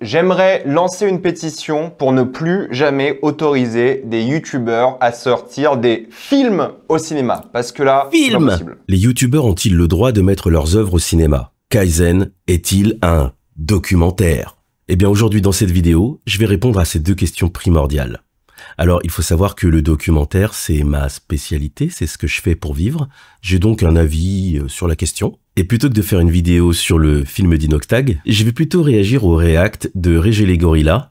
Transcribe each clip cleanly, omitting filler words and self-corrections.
J'aimerais lancer une pétition pour ne plus jamais autoriser des youtubeurs à sortir des films au cinéma. Parce que là, c'est pas possible. Les youtubeurs ont-ils le droit de mettre leurs œuvres au cinéma? Kaizen est-il un documentaire? Eh bien aujourd'hui dans cette vidéo, je vais répondre à ces deux questions primordiales. Alors il faut savoir que le documentaire c'est ma spécialité, c'est ce que je fais pour vivre. J'ai donc un avis sur la question. Et plutôt que de faire une vidéo sur le film d'Inoxtag, je vais plutôt réagir au react de Régé les Gorillas,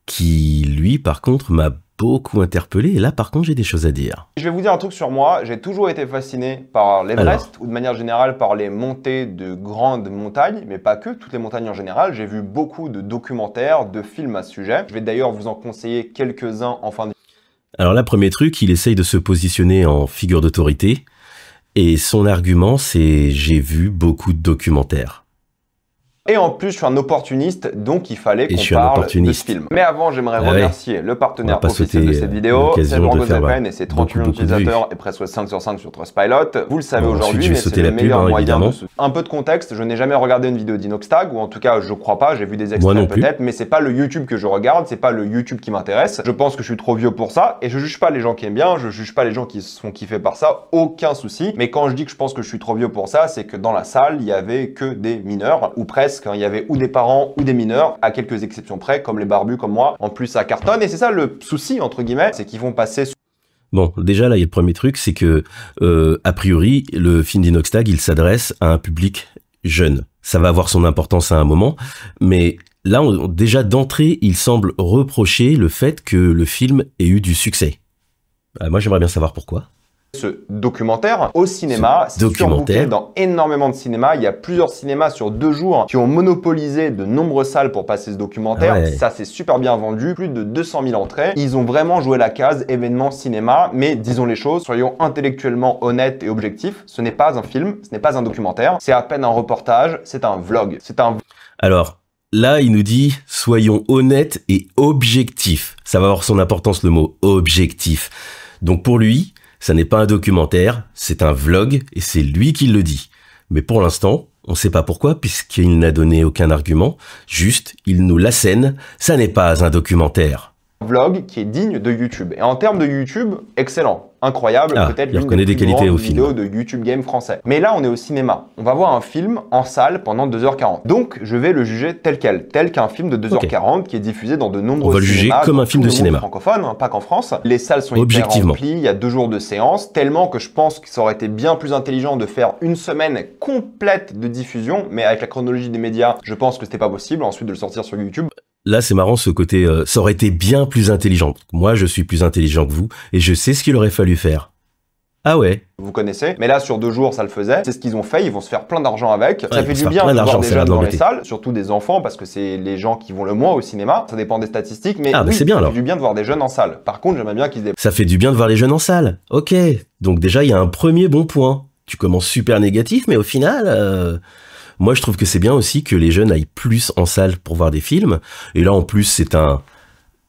qui lui par contre m'a beaucoup interpellé, et là par contre j'ai des choses à dire. Je vais vous dire un truc sur moi, j'ai toujours été fasciné par l'Everest, ou de manière générale par les montées de grandes montagnes, mais pas que, toutes les montagnes en général. J'ai vu beaucoup de documentaires, de films à ce sujet. Je vais d'ailleurs vous en conseiller quelques-uns en fin de... Alors là, premier truc, il essaye de se positionner en figure d'autorité, et son argument c'est « j'ai vu beaucoup de documentaires ». Et en plus, je suis un opportuniste, donc il fallait qu'on parle de ce film. Mais avant, j'aimerais remercier le partenaire officiel de cette vidéo, c'est GoZapen et ses 30 millions d'utilisateurs et presque 5 sur 5 sur Trustpilot. Vous le savez aujourd'hui, mais c'est le meilleur moyen de se... Un peu de contexte, je n'ai jamais regardé une vidéo d'Inoxtag, ou en tout cas, je crois pas, j'ai vu des extraits peut-être, mais c'est pas le YouTube que je regarde, c'est pas le YouTube qui m'intéresse. Je pense que je suis trop vieux pour ça, et je juge pas les gens qui aiment bien, je juge pas les gens qui se font kiffer par ça, aucun souci. Mais quand je dis que je pense que je suis trop vieux pour ça, c'est que dans la salle, il y avait que des mineurs, ou presque. Il y avait ou des parents ou des mineurs, à quelques exceptions près, comme les barbus comme moi. En plus, ça cartonne, et c'est ça le souci, entre guillemets, c'est qu'ils vont passer... Bon, déjà là, il y a le premier truc, c'est que, a priori, le film d'Inoxtag, il s'adresse à un public jeune. Ça va avoir son importance à un moment, mais là, déjà d'entrée, il semble reprocher le fait que le film ait eu du succès. Moi, j'aimerais bien savoir pourquoi. Ce documentaire au cinéma, c'est surbooké dans énormément de cinémas. Il y a plusieurs cinémas sur 2 jours qui ont monopolisé de nombreuses salles pour passer ce documentaire. Ouais. Ça s'est super bien vendu, plus de 200 000 entrées. Ils ont vraiment joué la case événement cinéma, mais disons les choses, soyons intellectuellement honnêtes et objectifs. Ce n'est pas un film, ce n'est pas un documentaire, c'est à peine un reportage, c'est un vlog. Alors, là, il nous dit « soyons honnêtes et objectifs ». Ça va avoir son importance le mot « objectif ». Donc pour lui, ça n'est pas un documentaire, c'est un vlog, et c'est lui qui le dit. Mais pour l'instant, on ne sait pas pourquoi, puisqu'il n'a donné aucun argument, juste, il nous l'assène, ça n'est pas un documentaire. Vlog qui est digne de YouTube. Et en termes de YouTube, excellent, incroyable, peut-être l'une des plus grandes vidéos de YouTube Game français. Mais là, on est au cinéma. On va voir un film en salle pendant 2h40. Donc, je vais le juger tel quel, tel qu'un film de 2h40 qui est diffusé dans de nombreux cinémas. On va le juger comme un film de cinéma. Francophone, hein, pas qu'en France. Les salles sont hyper remplies, il y a 2 jours de séance, tellement que je pense que ça aurait été bien plus intelligent de faire une semaine complète de diffusion, mais avec la chronologie des médias, je pense que c'était pas possible, ensuite de le sortir sur YouTube. Là, c'est marrant ce côté, ça aurait été bien plus intelligent. Moi, je suis plus intelligent que vous, et je sais ce qu'il aurait fallu faire. Ah ouais. Vous connaissez, mais là, sur 2 jours, ça le faisait. C'est ce qu'ils ont fait, ils vont se faire plein d'argent avec. Ça fait du bien de voir des jeunes dans les salles, surtout des enfants, parce que c'est les gens qui vont le moins au cinéma. Ça dépend des statistiques, mais oui, c'est bien, ça fait du bien de voir des jeunes en salle. Par contre, j'aimerais bien qu'ils se... Ça fait du bien de voir les jeunes en salle. Ok. Donc déjà, il y a un premier bon point. Tu commences super négatif, mais au final... Moi, je trouve que c'est bien aussi que les jeunes aillent plus en salle pour voir des films. Et là, en plus, c'est un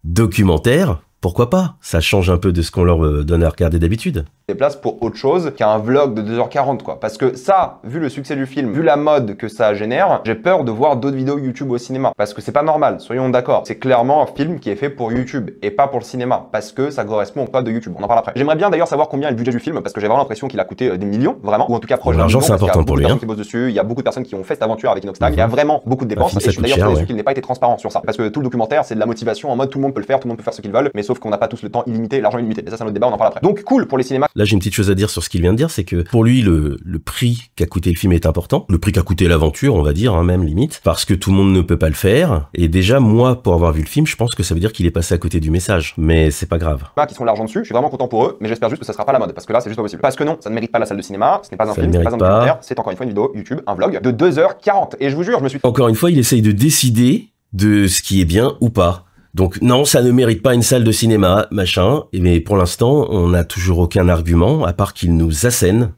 documentaire. Pourquoi pas? Ça change un peu de ce qu'on leur donne à regarder d'habitude. Des places pour autre chose qu'un vlog de 2h40, quoi. Parce que ça, vu le succès du film, vu la mode que ça génère, j'ai peur de voir d'autres vidéos YouTube au cinéma. Parce que c'est pas normal, soyons d'accord. C'est clairement un film qui est fait pour YouTube et pas pour le cinéma. Parce que ça correspond au code de YouTube. On en parle après. J'aimerais bien d'ailleurs savoir combien est le budget du film, parce que j'ai vraiment l'impression qu'il a coûté des millions, vraiment. Ou en tout cas proche d'un million. L'argent, c'est important pour lui. Qui bossent dessus. Il y a beaucoup de personnes qui ont fait cette aventure avec Inoxtag. Il y a vraiment beaucoup de dépenses. Et je suis d'ailleurs très déçu qu'il n'ait pas été transparent sur ça. Parce que tout le documentaire, c'est de la motivation en mode tout le monde peut le faire, tout le monde peut faire ce qu'ils veulent. Mais sauf qu'on n'a pas tous le temps illimité, l'argent illimité. Et ça, c'est un autre débat, on en parle après. Donc cool pour les cinémas. Là, j'ai une petite chose à dire sur ce qu'il vient de dire, c'est que pour lui, le prix qu'a coûté le film est important. Le prix qu'a coûté l'aventure, on va dire, hein, même limite. Parce que tout le monde ne peut pas le faire. Et déjà, moi, pour avoir vu le film, je pense que ça veut dire qu'il est passé à côté du message. Mais c'est pas grave. Qui sont l'argent dessus, je suis vraiment content pour eux, mais j'espère juste que ça sera pas la mode. Parce que là, c'est juste pas possible. Parce que non, ça ne mérite pas la salle de cinéma, ce n'est pas un film, ce n'est pas un documentaire, c'est encore une fois une vidéo YouTube, un vlog de 2h40. Et je vous jure, je me suis... Encore une fois, il essaye de décider de ce qui est bien ou pas. Donc non, ça ne mérite pas une salle de cinéma, machin. Mais pour l'instant, on n'a toujours aucun argument, à part qu'il nous assène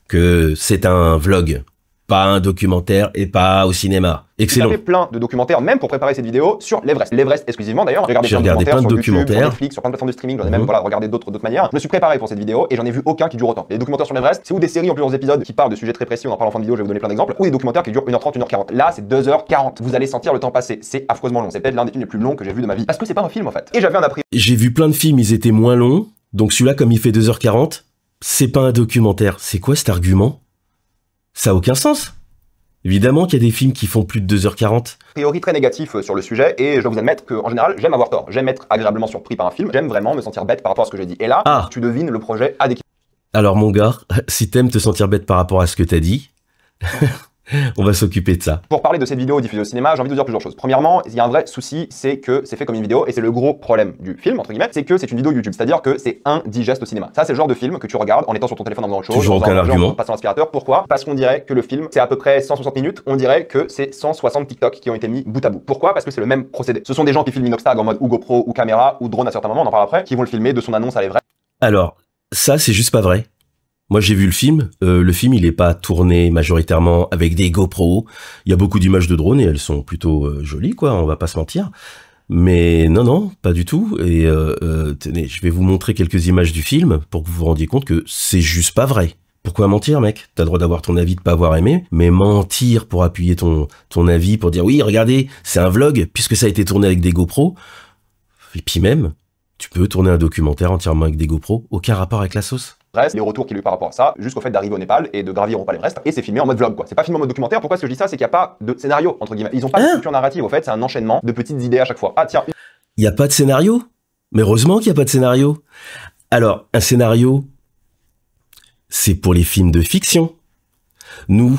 que c'est un vlog. pas un documentaire et pas au cinéma. Excellent. J'ai fait plein de documentaires, même pour préparer cette vidéo, sur l'Everest. L'Everest exclusivement d'ailleurs. J'ai regardé plein de documentaires sur Netflix, sur plein de plateformes de streaming, j'en ai même regardé d'autres manières. Je me suis préparé pour cette vidéo et j'en ai vu aucun qui dure autant. Les documentaires sur l'Everest, c'est ou des séries en plusieurs épisodes qui parlent de sujets très précis, on en parle en fin de vidéo, je vais vous donner plein d'exemples, ou des documentaires qui durent 1h30, 1h40. Là, c'est 2h40. Vous allez sentir le temps passer. C'est affreusement long. C'est peut-être l'un des films les plus longs que j'ai vu de ma vie. Parce que c'est pas un film en fait. Et j'avais un appris. J'ai vu plein de films, ils étaient moins longs. Donc celui-là, comme il fait 2h40, c'est pas un documentaire. C'est quoi cet argument? Ça a aucun sens. Évidemment qu'il y a des films qui font plus de 2h40. A priori très négatif sur le sujet, et je dois vous admettre qu'en général, j'aime avoir tort. J'aime être agréablement surpris par un film, j'aime vraiment me sentir bête par rapport à ce que j'ai dit. Et là, tu devines le projet à des... Alors mon gars, si t'aimes te sentir bête par rapport à ce que t'as dit... On va s'occuper de ça. Pour parler de cette vidéo diffusée au cinéma, j'ai envie de dire plusieurs choses. Premièrement, il y a un vrai souci, c'est que c'est fait comme une vidéo, et c'est le gros problème du film, entre guillemets, c'est que c'est une vidéo YouTube, c'est-à-dire que c'est indigeste au cinéma. Ça, c'est le genre de film que tu regardes en étant sur ton téléphone en faisant autre chose, toujours aucun argument, en passant l'aspirateur. Pourquoi? Parce qu'on dirait que le film, c'est à peu près 160 minutes, on dirait que c'est 160 TikTok qui ont été mis bout à bout. Pourquoi? Parce que c'est le même procédé. Ce sont des gens qui filment Inoxtag en mode ou GoPro, ou caméra, ou drone à certains moments, on en parle après, qui vont le filmer de son annonce à l'Everest. Alors, ça, c'est juste pas vrai. Moi, j'ai vu le film, il est pas tourné majoritairement avec des GoPro. Il y a beaucoup d'images de drone et elles sont plutôt jolies, quoi, on va pas se mentir. Mais non, pas du tout. Et tenez, je vais vous montrer quelques images du film pour que vous vous rendiez compte que c'est juste pas vrai. Pourquoi mentir, mec? T'as le droit d'avoir ton avis de pas avoir aimé, mais mentir pour appuyer ton avis, pour dire oui, regardez, c'est un vlog, puisque ça a été tourné avec des GoPro. Et puis même, tu peux tourner un documentaire entièrement avec des GoPro, aucun rapport avec la sauce. Les retours qu'il y a eu par rapport à ça, jusqu'au fait d'arriver au Népal et de gravir au Mont Everest, et c'est filmé en mode vlog, quoi. C'est pas filmé en mode documentaire. Pourquoi est-ce que je dis ça? C'est qu'il n'y a pas de scénario, entre guillemets. Ils ont pas de structure narrative, au fait, c'est un enchaînement de petites idées à chaque fois. Ah tiens. Il n'y a pas de scénario? Mais heureusement qu'il n'y a pas de scénario. Alors, un scénario, c'est pour les films de fiction. Nous,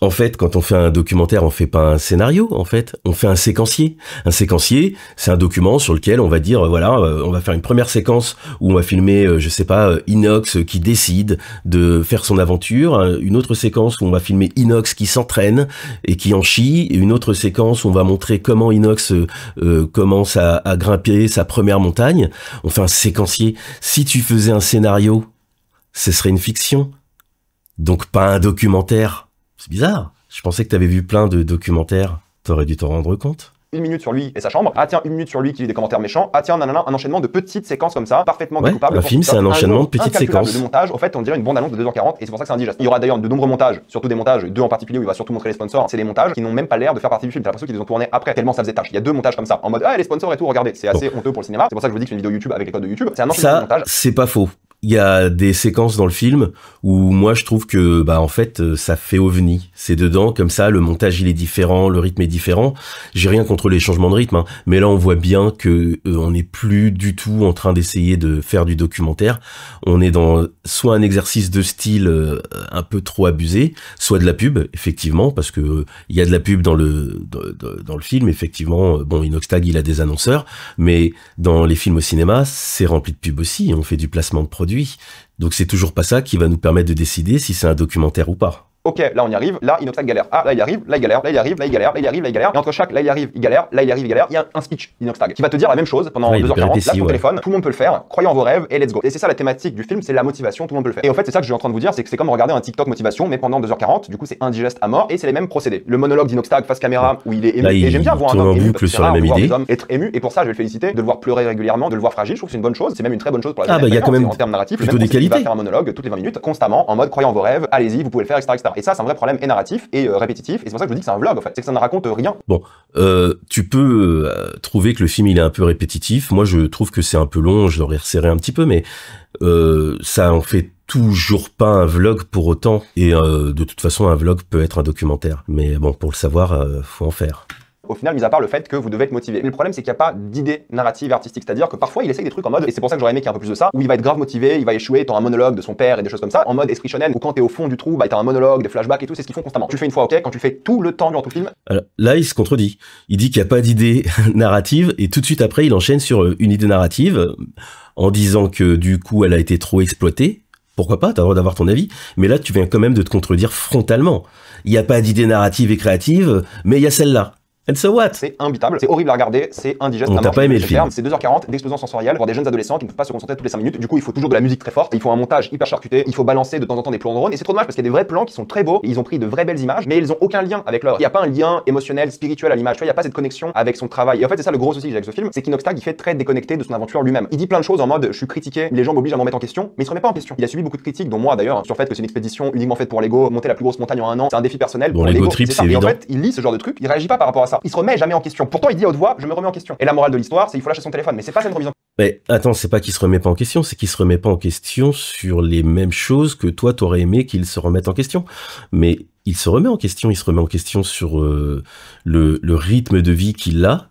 en fait, quand on fait un documentaire, on fait pas un scénario, en fait, on fait un séquencier. Un séquencier, c'est un document sur lequel on va dire, voilà, on va faire une première séquence où on va filmer, je sais pas, Inox qui décide de faire son aventure, une autre séquence où on va filmer Inox qui s'entraîne et qui en chie, et une autre séquence où on va montrer comment Inox commence à grimper sa première montagne. On fait un séquencier. Si tu faisais un scénario, ce serait une fiction, donc pas un documentaire. C'est bizarre. Je pensais que t'avais vu plein de documentaires. T'aurais dû t'en rendre compte. 1 minute sur lui et sa chambre. Ah tiens, 1 minute sur lui qui lit des commentaires méchants. Ah tiens, nanana, un enchaînement de petites séquences comme ça, parfaitement découpables. Un film, c'est un enchaînement de petites séquences. De montage, en fait, on dirait une bande-annonce de 2h40 et c'est pour ça que c'est indigeste. Il y aura d'ailleurs de nombreux montages, surtout des montages, 2 en particulier où il va surtout montrer les sponsors. C'est des montages qui n'ont même pas l'air de faire partie du film. T'as l'impression qu'ils les ont tournés après, tellement ça faisait tâche. Il y a 2 montages comme ça, en mode ah les sponsors et tout, regardez. C'est assez honteux pour le cinéma. C'est pour ça que je vous dis que c'est une vidéo YouTube avec les codes de YouTube. C'est un enchaînement de montage. C'est pas faux. Il y a des séquences dans le film où moi je trouve que bah en fait ça fait ovni. C'est dedans comme ça, le montage il est différent, le rythme est différent. J'ai rien contre les changements de rythme, hein. Mais là on voit bien que on n'est plus du tout en train d'essayer de faire du documentaire. On est dans soit un exercice de style un peu trop abusé, soit de la pub effectivement parce que il y a de la pub dans le film effectivement. Bon, Inoxtag il a des annonceurs, mais dans les films au cinéma c'est rempli de pub aussi. On fait du placement de produits. Donc c'est toujours pas ça qui va nous permettre de décider si c'est un documentaire ou pas. Ok, là on y arrive, là Inoxtag galère. Ah là il arrive, là il galère, là il arrive, là il galère, là il arrive, là il galère. Et entre chaque là il arrive, il galère, là il arrive, il galère, il y a un speech d'Inoxtag qui va te dire la même chose pendant 2h40, là ton téléphone, tout le monde peut le faire, croyez en vos rêves et let's go. Et c'est ça la thématique du film, c'est la motivation, tout le monde peut le faire. Et en fait c'est ça que je suis en train de vous dire, c'est que c'est comme regarder un TikTok motivation mais pendant 2h40, du coup c'est indigeste à mort et c'est les mêmes procédés. Le monologue d'Inoxtag face caméra où il est ému, là, et j'aime bien voir un homme ému parce que sur la même idée. Être ému et pour ça je vais le féliciter, de le voir pleurer régulièrement, de le voir fragile, je trouve que c'est une bonne chose, c'est même une très bonne chose pour la il y a quand même en termes narratifs, plutôt des qualités. Il va faire un monologue toutes les 20 minutes constamment en mode croyez en vos rêves, allez-y, vous pouvez le faire, etc. Et ça c'est un vrai problème narratif et répétitif, et c'est pour ça que je vous dis que c'est un vlog en fait, c'est que ça ne raconte rien. Bon, tu peux trouver que le film il est un peu répétitif, moi je trouve que c'est un peu long, je l'aurais resserré un petit peu, mais ça en fait toujours pas un vlog pour autant, et de toute façon un vlog peut être un documentaire, mais bon, pour le savoir, faut en faire. Au final, mis à part le fait que vous devez être motivé. Mais le problème, c'est qu'il n'y a pas d'idée narrative artistique. C'est-à-dire que parfois, il essaye des trucs en mode, et c'est pour ça que j'aurais aimé qu'il y ait un peu plus de ça, où il va être grave motivé, il va échouer, t'as un monologue de son père et des choses comme ça, en mode esprit shonen, où quand t'es au fond du trou, bah t'as un monologue, des flashbacks et tout, c'est ce qu'ils font constamment. Tu le fais une fois, ok, quand tu le fais tout le temps durant tout le film. Alors, là, il se contredit. Il dit qu'il n'y a pas d'idée narrative, et tout de suite après, il enchaîne sur une idée narrative, en disant que du coup, elle a été trop exploitée. Pourquoi pas, t'as le droit d'avoir ton avis, mais là, tu viens quand même de te contredire frontalement. Il n'y a pas d'idée narrative et créative, mais il y a celle-là. And so what? C'est imbitable, c'est horrible à regarder, c'est indigeste. On t'a pas aimé le film. C'est 2h40 d'explosion sensorielle pour des jeunes adolescents qui ne peuvent pas se concentrer toutes les 5 minutes. Du coup, il faut toujours de la musique très forte, il faut un montage hyper charcuté, il faut balancer de temps en temps des plans drone. Et c'est trop dommage parce qu'il y a des vrais plans qui sont très beaux, ils ont pris de vraies belles images, mais ils ont aucun lien avec l'œuvre. Il n'y a pas un lien émotionnel, spirituel à l'image, tu vois, il n'y a pas cette connexion avec son travail. Et en fait, c'est ça le gros souci avec ce film, c'est qu'Inoxtag il fait très déconnecté de son aventure lui-même. Il dit plein de choses en mode je suis critiqué, les gens m'obligent à m'en mettre en question, mais il se remet pas en question. Il a subi beaucoup de critiques, dont moi d'ailleurs, sur le fait que c'est une expédition uniquement faite pour l'ego, monter la plus grosse montagne en un an, c'est un défi personnel. Bon, l'ego trip, c'est évident. Et en fait, il lit ce genre de truc, il réagit pas par rapport à ça. Il se remet jamais en question. Pourtant, il dit à haute voix, je me remets en question. Et la morale de l'histoire, c'est il faut lâcher son téléphone, mais c'est pas cette remise en question. Mais attends, c'est pas qu'il se remet pas en question, c'est qu'il se remet pas en question sur les mêmes choses que toi t'aurais aimé qu'il se remette en question. Mais il se remet en question, sur le rythme de vie qu'il a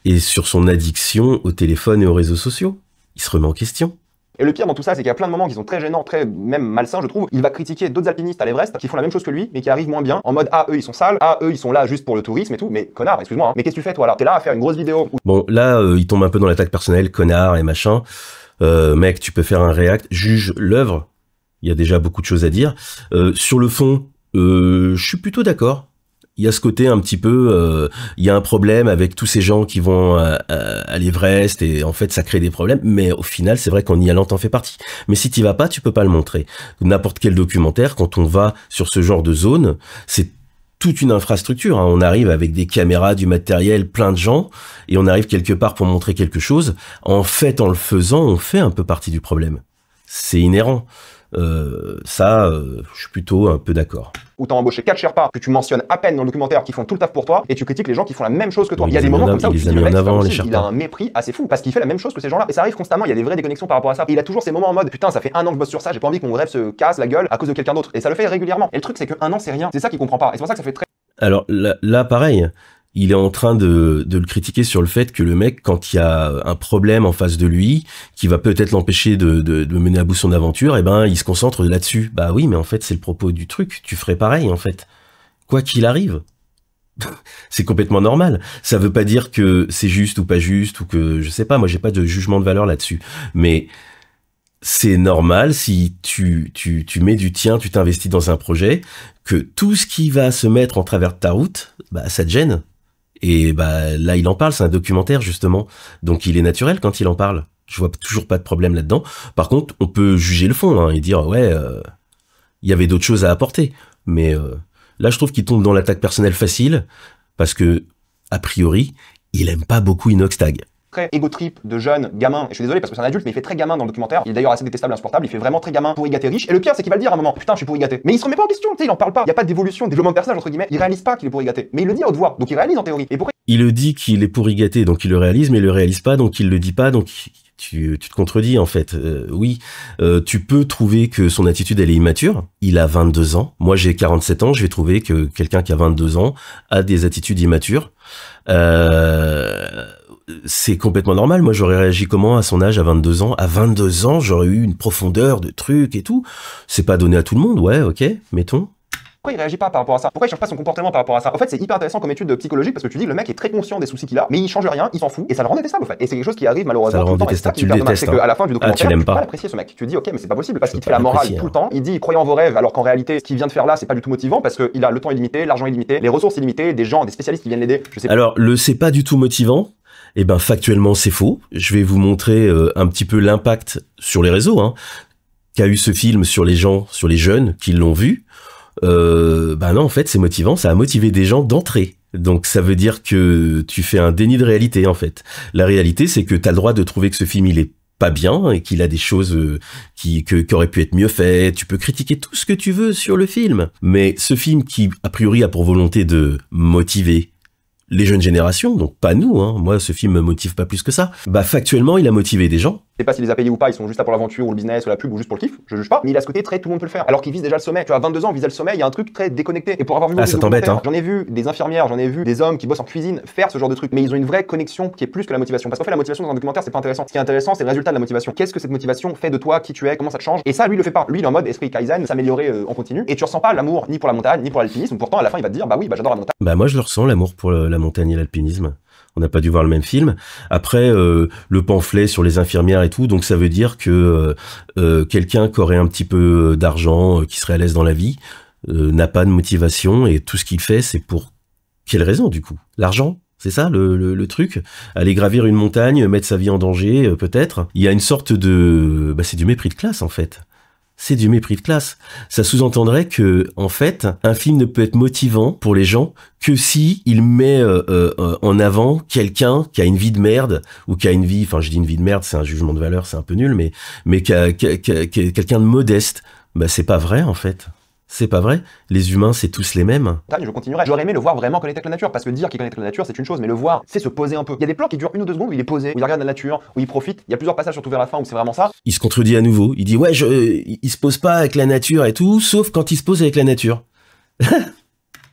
et sur son addiction au téléphone et aux réseaux sociaux. Il se remet en question. Et le pire dans tout ça, c'est qu'il y a plein de moments qui sont très gênants, très même malsains, je trouve. Il va critiquer d'autres alpinistes à l'Everest qui font la même chose que lui, mais qui arrivent moins bien, en mode ah eux ils sont sales, ah eux ils sont là juste pour le tourisme et tout. Mais connard, excuse-moi, hein. Mais qu'est-ce que tu fais toi là? T'es là à faire une grosse vidéo. Bon là, il tombe un peu dans l'attaque personnelle, connard et machin. Mec, tu peux faire un react, juge l'œuvre. Il y a déjà beaucoup de choses à dire. Sur le fond, je suis plutôt d'accord. Il y a ce côté un petit peu, il y a un problème avec tous ces gens qui vont à l'Everest et en fait ça crée des problèmes, mais au final c'est vrai qu'en y allant t'en fais partie. Mais si t'y vas pas, tu peux pas le montrer. N'importe quel documentaire, quand on va sur ce genre de zone, c'est toute une infrastructure, hein. On arrive avec des caméras, du matériel, plein de gens, et on arrive quelque part pour montrer quelque chose. En fait, en le faisant, on fait un peu partie du problème. C'est inhérent. Je suis plutôt un peu d'accord. Où t'as embauché 4 Sherpas que tu mentionnes à peine dans le documentaire qui font tout le taf pour toi et tu critiques les gens qui font la même chose que toi. Il y a des moments comme ça où tu dis, il a un mépris assez fou parce qu'il fait la même chose que ces gens-là et ça arrive constamment. Il y a des vraies déconnexions par rapport à ça. Et il a toujours ces moments en mode putain, ça fait 1 an que je bosse sur ça, j'ai pas envie que mon rêve se casse la gueule à cause de quelqu'un d'autre. Et ça le fait régulièrement. Et le truc c'est que 1 an c'est rien. C'est ça qu'il comprend pas. Et c'est pour ça que ça fait très. Alors là pareil. Il est en train de le critiquer sur le fait que le mec, quand il y a un problème en face de lui, qui va peut-être l'empêcher de mener à bout son aventure, eh ben, il se concentre là-dessus. Bah oui, mais en fait, c'est le propos du truc. Tu ferais pareil, en fait. Quoi qu'il arrive. C'est complètement normal. Ça veut pas dire que c'est juste ou pas juste, ou que, je sais pas, moi, j'ai pas de jugement de valeur là-dessus. Mais c'est normal si tu mets du tien, tu t'investis dans un projet, que tout ce qui va se mettre en travers de ta route, bah, ça te gêne. Et bah là, il en parle, c'est un documentaire justement, donc il est naturel quand il en parle. Je vois toujours pas de problème là-dedans. Par contre, on peut juger le fond hein, et dire ouais, il y avait d'autres choses à apporter. Mais là, je trouve qu'il tombe dans l'attaque personnelle facile parce que a priori, il aime pas beaucoup Inoxtag. Très égo trip de jeune gamin, et je suis désolé parce que c'est un adulte mais il fait très gamin dans le documentaire, il est d'ailleurs assez détestable et insupportable, il fait vraiment très gamin, pourri gâté riche, et le pire c'est qu'il va le dire à un moment, putain je suis pourri gâté, mais il se remet pas en question, tu sais, il en parle pas, il y a pas d'évolution, développement de personnage entre guillemets, il réalise pas qu'il est pourri gâté, mais il le dit à haute voix, donc il réalise en théorie, et pourquoi il le dit qu'il est pourri gâté, donc il le réalise, mais il le réalise pas, donc il le dit pas, donc tu te contredis en fait. Oui, tu peux trouver que son attitude elle est immature, il a 22 ans, moi j'ai 47 ans, je vais trouver que quelqu'un qui a 22 ans a des attitudes immatures, c'est complètement normal. Moi, j'aurais réagi comment à son âge, à 22 ans? À 22 ans, j'aurais eu une profondeur de trucs et tout. C'est pas donné à tout le monde, ouais, ok, mettons. Pourquoi il réagit pas par rapport à ça? Pourquoi il change pas son comportement par rapport à ça? En fait, c'est hyper intéressant comme étude psychologique parce que tu dis que le mec est très conscient des soucis qu'il a, mais il change rien, il s'en fout et ça le rend détestable en fait. Et c'est quelque chose qui arrive malheureusement tout le temps. Tu le détestes. C'est qu'à la fin du documentaire, tu peux pas l'apprécier ce mec. Tu dis ok, mais c'est pas possible parce qu'il te fait la morale tout le temps. Il dit croyez en vos rêves alors qu'en réalité, ce qu'il vient de faire là, c'est pas du tout motivant parce qu'il a le temps illimité, l'argent illimité, les ressources illimitées, des gens, des spécialistes qui viennent l'aider. Alors le c'est pas du tout motivant. Eh ben factuellement c'est faux. Je vais vous montrer un petit peu l'impact sur les réseaux qu'a eu ce film sur les gens, sur les jeunes qui l'ont vu. Ben non en fait c'est motivant, ça a motivé des gens d'entrer. Donc ça veut dire que tu fais un déni de réalité en fait. La réalité c'est que t'as le droit de trouver que ce film il est pas bien et qu'il a des choses qui auraient pu être mieux faites. Tu peux critiquer tout ce que tu veux sur le film, mais ce film qui a priori a pour volonté de motiver les jeunes générations, donc pas nous, moi ce film me motive pas plus que ça, bah factuellement il a motivé des gens. Je sais pas s'il les a payés ou pas, ils sont juste là pour l'aventure ou le business ou la pub ou juste pour le kiff, je juge pas, mais il a ce côté très tout le monde peut le faire, alors qu'il vise déjà le sommet, tu vois, à 22 ans, viser le sommet, il y a un truc très déconnecté, et pour avoir vu ça t'embête j'en ai vu des infirmières, j'en ai vu des hommes qui bossent en cuisine faire ce genre de truc, mais ils ont une vraie connexion qui est plus que la motivation, parce qu'en fait la motivation dans un documentaire c'est pas intéressant, ce qui est intéressant c'est le résultat de la motivation, qu'est-ce que cette motivation fait de toi, qui tu es, comment ça te change, et ça lui il le fait pas, lui il est en mode esprit Kaizen, s'améliorer en continu, et tu ressens pas l'amour ni pour la montagne, ni pour l'alpinisme, pourtant à la fin il va te dire bah oui, bah j'adore la montagne. Bah moi je le ressens l'amour pour la montagne et l'alpinisme. On n'a pas dû voir le même film. Après, le pamphlet sur les infirmières et tout, donc ça veut dire que quelqu'un qui aurait un petit peu d'argent, qui serait à l'aise dans la vie, n'a pas de motivation et tout ce qu'il fait, c'est pour Quelle raison du coup? L'argent? C'est ça le truc? Aller gravir une montagne, mettre sa vie en danger, peut-être. Il y a une sorte de... c'est du mépris de classe, en fait. C'est du mépris de classe. Ça sous-entendrait que, en fait, un film ne peut être motivant pour les gens que si il met en avant quelqu'un qui a une vie de merde, ou qui a une vie... Enfin, je dis une vie de merde, c'est un jugement de valeur, c'est un peu nul, mais qui a quelqu'un de modeste. C'est pas vrai, en fait. C'est pas vrai. Les humains, c'est tous les mêmes. Je continuerai. J'aurais aimé le voir vraiment connecté avec la nature, parce que dire qu'il connecte avec la nature, c'est une chose, mais le voir, c'est se poser un peu. Il y a des plans qui durent 1 ou 2 secondes où il est posé, où il regarde la nature, où il profite. Il y a plusieurs passages, surtout vers la fin, où c'est vraiment ça. Il se contredit à nouveau. Il dit ouais, il se pose pas avec la nature et tout, sauf quand il se pose avec la nature.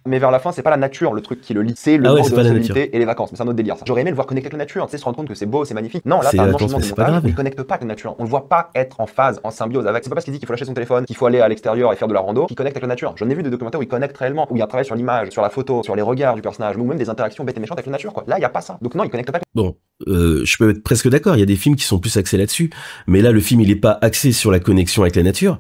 Mais vers la fin, c'est pas la nature le truc qui le lie, c'est le manque de responsabilité et les vacances. Mais c'est un autre délire, ça. J'aurais aimé le voir connecter avec la nature, tu sais, se rendre compte que c'est beau, c'est magnifique. Non, là, t'as un enchaînement de montage où il connecte pas avec la nature. On le voit pas être en phase, en symbiose avec. C'est pas parce qu'il dit qu'il faut lâcher son téléphone, qu'il faut aller à l'extérieur et faire de la rando, qu'il connecte avec la nature. J'en ai vu des documentaires où il connecte réellement, où il y a un travail sur l'image, sur la photo, sur les regards du personnage, ou même des interactions bêtes et méchantes avec la nature, quoi. Là, il y a pas ça. Donc non, il connecte pas. Bon, je peux être presque d'accord. Il y a des films qui sont plus axés là-dessus, mais là, le film, il est pas axé sur la connexion avec la nature.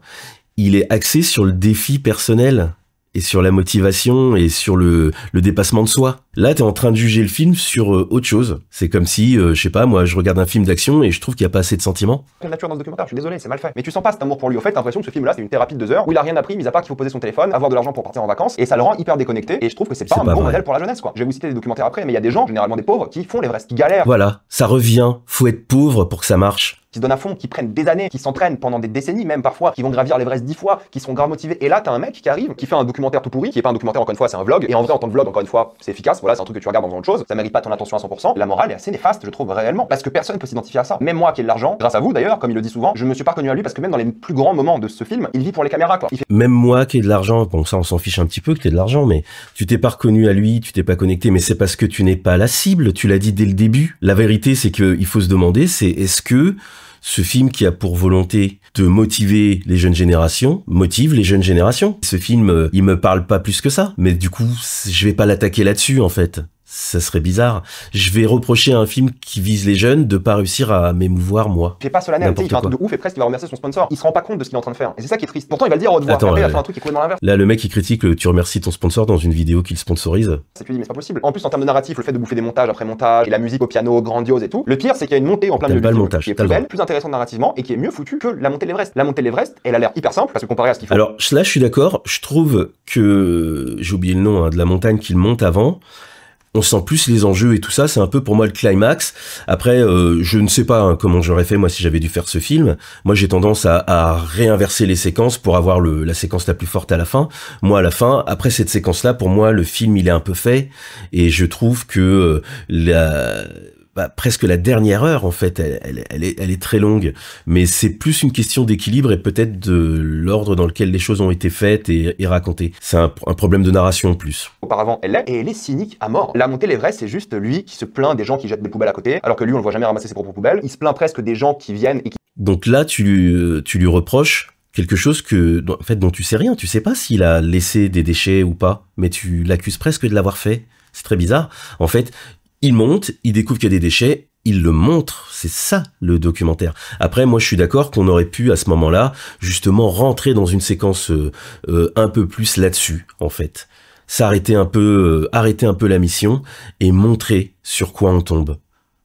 Il est axé sur le défi personnel. Et sur la motivation et sur le dépassement de soi. Là, t'es en train de juger le film sur autre chose. C'est comme si, je sais pas, moi, je regarde un film d'action et je trouve qu'il n'y a pas assez de sentiments. La nature dans ce documentaire, je suis désolé, c'est mal fait. Mais tu sens pas cet amour pour lui. Au fait, t'as l'impression que ce film-là, c'est une thérapie de 2 heures où il a rien appris, mis à part qu'il faut poser son téléphone, avoir de l'argent pour partir en vacances, et ça le rend hyper déconnecté. Et je trouve que c'est pas un bon modèle pour la jeunesse, quoi. Je vais vous citer des documentaires après, mais il y a des gens, généralement des pauvres, qui font l'Everest, qui galèrent. Voilà, ça revient. Faut être pauvre pour que ça marche. Qui se donnent à fond, qui prennent des années, qui s'entraînent pendant des décennies même parfois, qui vont gravir l'Everest 10 fois, qui sont grave motivés. Et là, t'as un mec qui arrive, qui fait un documentaire tout pourri, qui est pas un documentaire encore une fois, c'est un vlog. Et en vrai, en tant que vlog, encore une fois, c'est efficace. Voilà, c'est un truc que tu regardes dans autre chose. Ça mérite pas ton attention à 100%. La morale est assez néfaste, je trouve réellement, parce que personne peut s'identifier à ça. Même moi qui ai de l'argent, grâce à vous d'ailleurs, comme il le dit souvent, je me suis pas reconnu à lui parce que même dans les plus grands moments de ce film, il vit pour les caméras, quoi. Même moi qui ai de l'argent, bon ça on s'en fiche un petit peu que t'aies de l'argent, mais tu t'es pas reconnu à lui, tu t'es pas connecté, mais c'est parce que tu n'es pas la cible. Tu l'as dit dès le début. La vérité, c'est que il faut se demander, c'est est-ce que ce film qui a pour volonté de motiver les jeunes générations, motive les jeunes générations. Ce film, il me parle pas plus que ça. Mais du coup, je vais pas l'attaquer là-dessus, en fait. Ça serait bizarre. Je vais reprocher à un film qui vise les jeunes de pas réussir à m'émouvoir, moi. Il fait pas solennel, il fait un truc de ouf et presque il va remercier son sponsor. Il se rend pas compte de ce qu'il est en train de faire. Et c'est ça qui est triste. Pourtant, il va le dire au devoir. Après, il a fait un truc qui est complètement l'inverse. Là, le mec, il critique le tu remercies ton sponsor dans une vidéo qu'il sponsorise. C'est tu dis, mais c'est pas possible. En plus, en termes de narratif, le fait de bouffer des montages après montage et la musique au piano grandiose et tout. Le pire, c'est qu'il y a une montée en plein milieu du film qui est plus belle, plus intéressante narrativement et qui est mieux foutue que la montée de l'Everest. La montée de l'Everest, elle a l'air hyper simple parce que comparé à ce qu'il faut. Alors là, je suis d'accord. Je trouve que j'ai oublié le nom de la montagne qu'il monte avant. On sent plus les enjeux et tout ça, c'est un peu pour moi le climax. Après, je ne sais pas comment j'aurais fait moi si j'avais dû faire ce film. Moi, j'ai tendance à réinverser les séquences pour avoir la séquence la plus forte à la fin. Moi, à la fin, après cette séquence-là, pour moi, le film, il est un peu fait. Et je trouve que presque la dernière heure, en fait, elle est très longue. Mais c'est plus une question d'équilibre et peut-être de l'ordre dans lequel les choses ont été faites et racontées. C'est un problème de narration en plus. Auparavant, elle l'est, et elle est cynique à mort. La montée de l'Everest, c'est juste lui qui se plaint des gens qui jettent des poubelles à côté, alors que lui, on le voit jamais ramasser ses propres poubelles. Il se plaint presque des gens qui viennent et qui... Donc là, tu lui reproches quelque chose dont tu sais rien. Tu sais pas s'il a laissé des déchets ou pas, mais tu l'accuses presque de l'avoir fait. C'est très bizarre. En fait, il monte, il découvre qu'il y a des déchets, il le montre, c'est ça le documentaire. Après, moi je suis d'accord qu'on aurait pu à ce moment-là justement rentrer dans une séquence un peu plus là-dessus, en fait. S'arrêter un peu, arrêter un peu la mission et montrer sur quoi on tombe.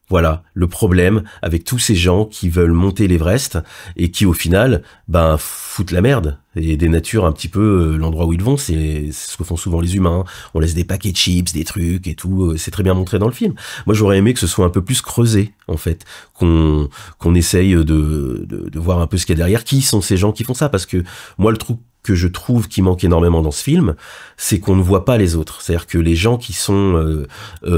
Voilà le problème avec tous ces gens qui veulent monter l'Everest et qui au final foutent la merde et dénaturent un petit peu l'endroit où ils vont. C'est ce que font souvent les humains. On laisse des paquets de chips, des trucs et tout. C'est très bien montré dans le film. Moi j'aurais aimé que ce soit un peu plus creusé en fait, qu'on essaye de voir un peu ce qu'il y a derrière. Qui sont ces gens qui font ça? Parce que moi le truc que je trouve qui manque énormément dans ce film, c'est qu'on ne voit pas les autres. C'est-à-dire que les gens qui sont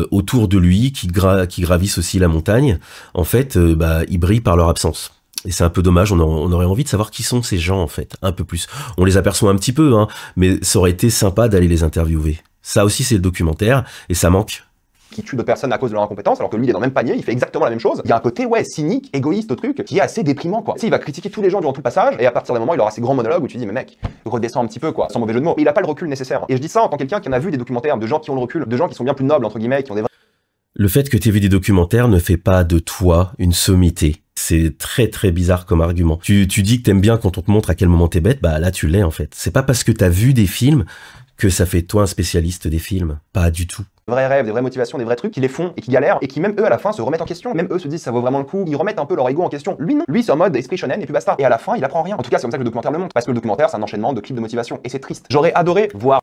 autour de lui, qui gravissent aussi la montagne, en fait, ils brillent par leur absence. Et c'est un peu dommage, on aurait envie de savoir qui sont ces gens, en fait, un peu plus. On les aperçoit un petit peu, mais ça aurait été sympa d'aller les interviewer. Ça aussi, c'est le documentaire, et ça manque. Qui tue d'autres personnes à cause de leur incompétence, alors que lui il est dans le même panier, il fait exactement la même chose. Il y a un côté cynique, égoïste au truc, qui est assez déprimant quoi. Tu sais, il va critiquer tous les gens durant tout le passage, et à partir d'un moment il aura ces grands monologues où tu dis mais mec, redescends un petit peu quoi, sans mauvais jeu de mots. Mais il a pas le recul nécessaire. Et je dis ça en tant que quelqu'un qui en a vu des documentaires de gens qui ont le recul, de gens qui sont bien plus nobles entre guillemets, qui ont des... Le fait que tu aies vu des documentaires ne fait pas de toi une sommité. C'est très très bizarre comme argument. Tu dis que t'aimes bien quand on te montre à quel moment t'es bête, là tu l'es en fait. C'est pas parce que t'as vu des films que ça fait toi un spécialiste des films. Pas du tout. vrais rêves, des vraies motivations, des vrais trucs, qui les font et qui galèrent et qui même eux à la fin se remettent en question. Même eux se disent ça vaut vraiment le coup. Ils remettent un peu leur ego en question. Lui non. Lui c'est en mode esprit shonen et puis basta. Et à la fin il apprend rien. En tout cas c'est comme ça que le documentaire le montre. Parce que le documentaire c'est un enchaînement de clips de motivation et c'est triste. J'aurais adoré voir.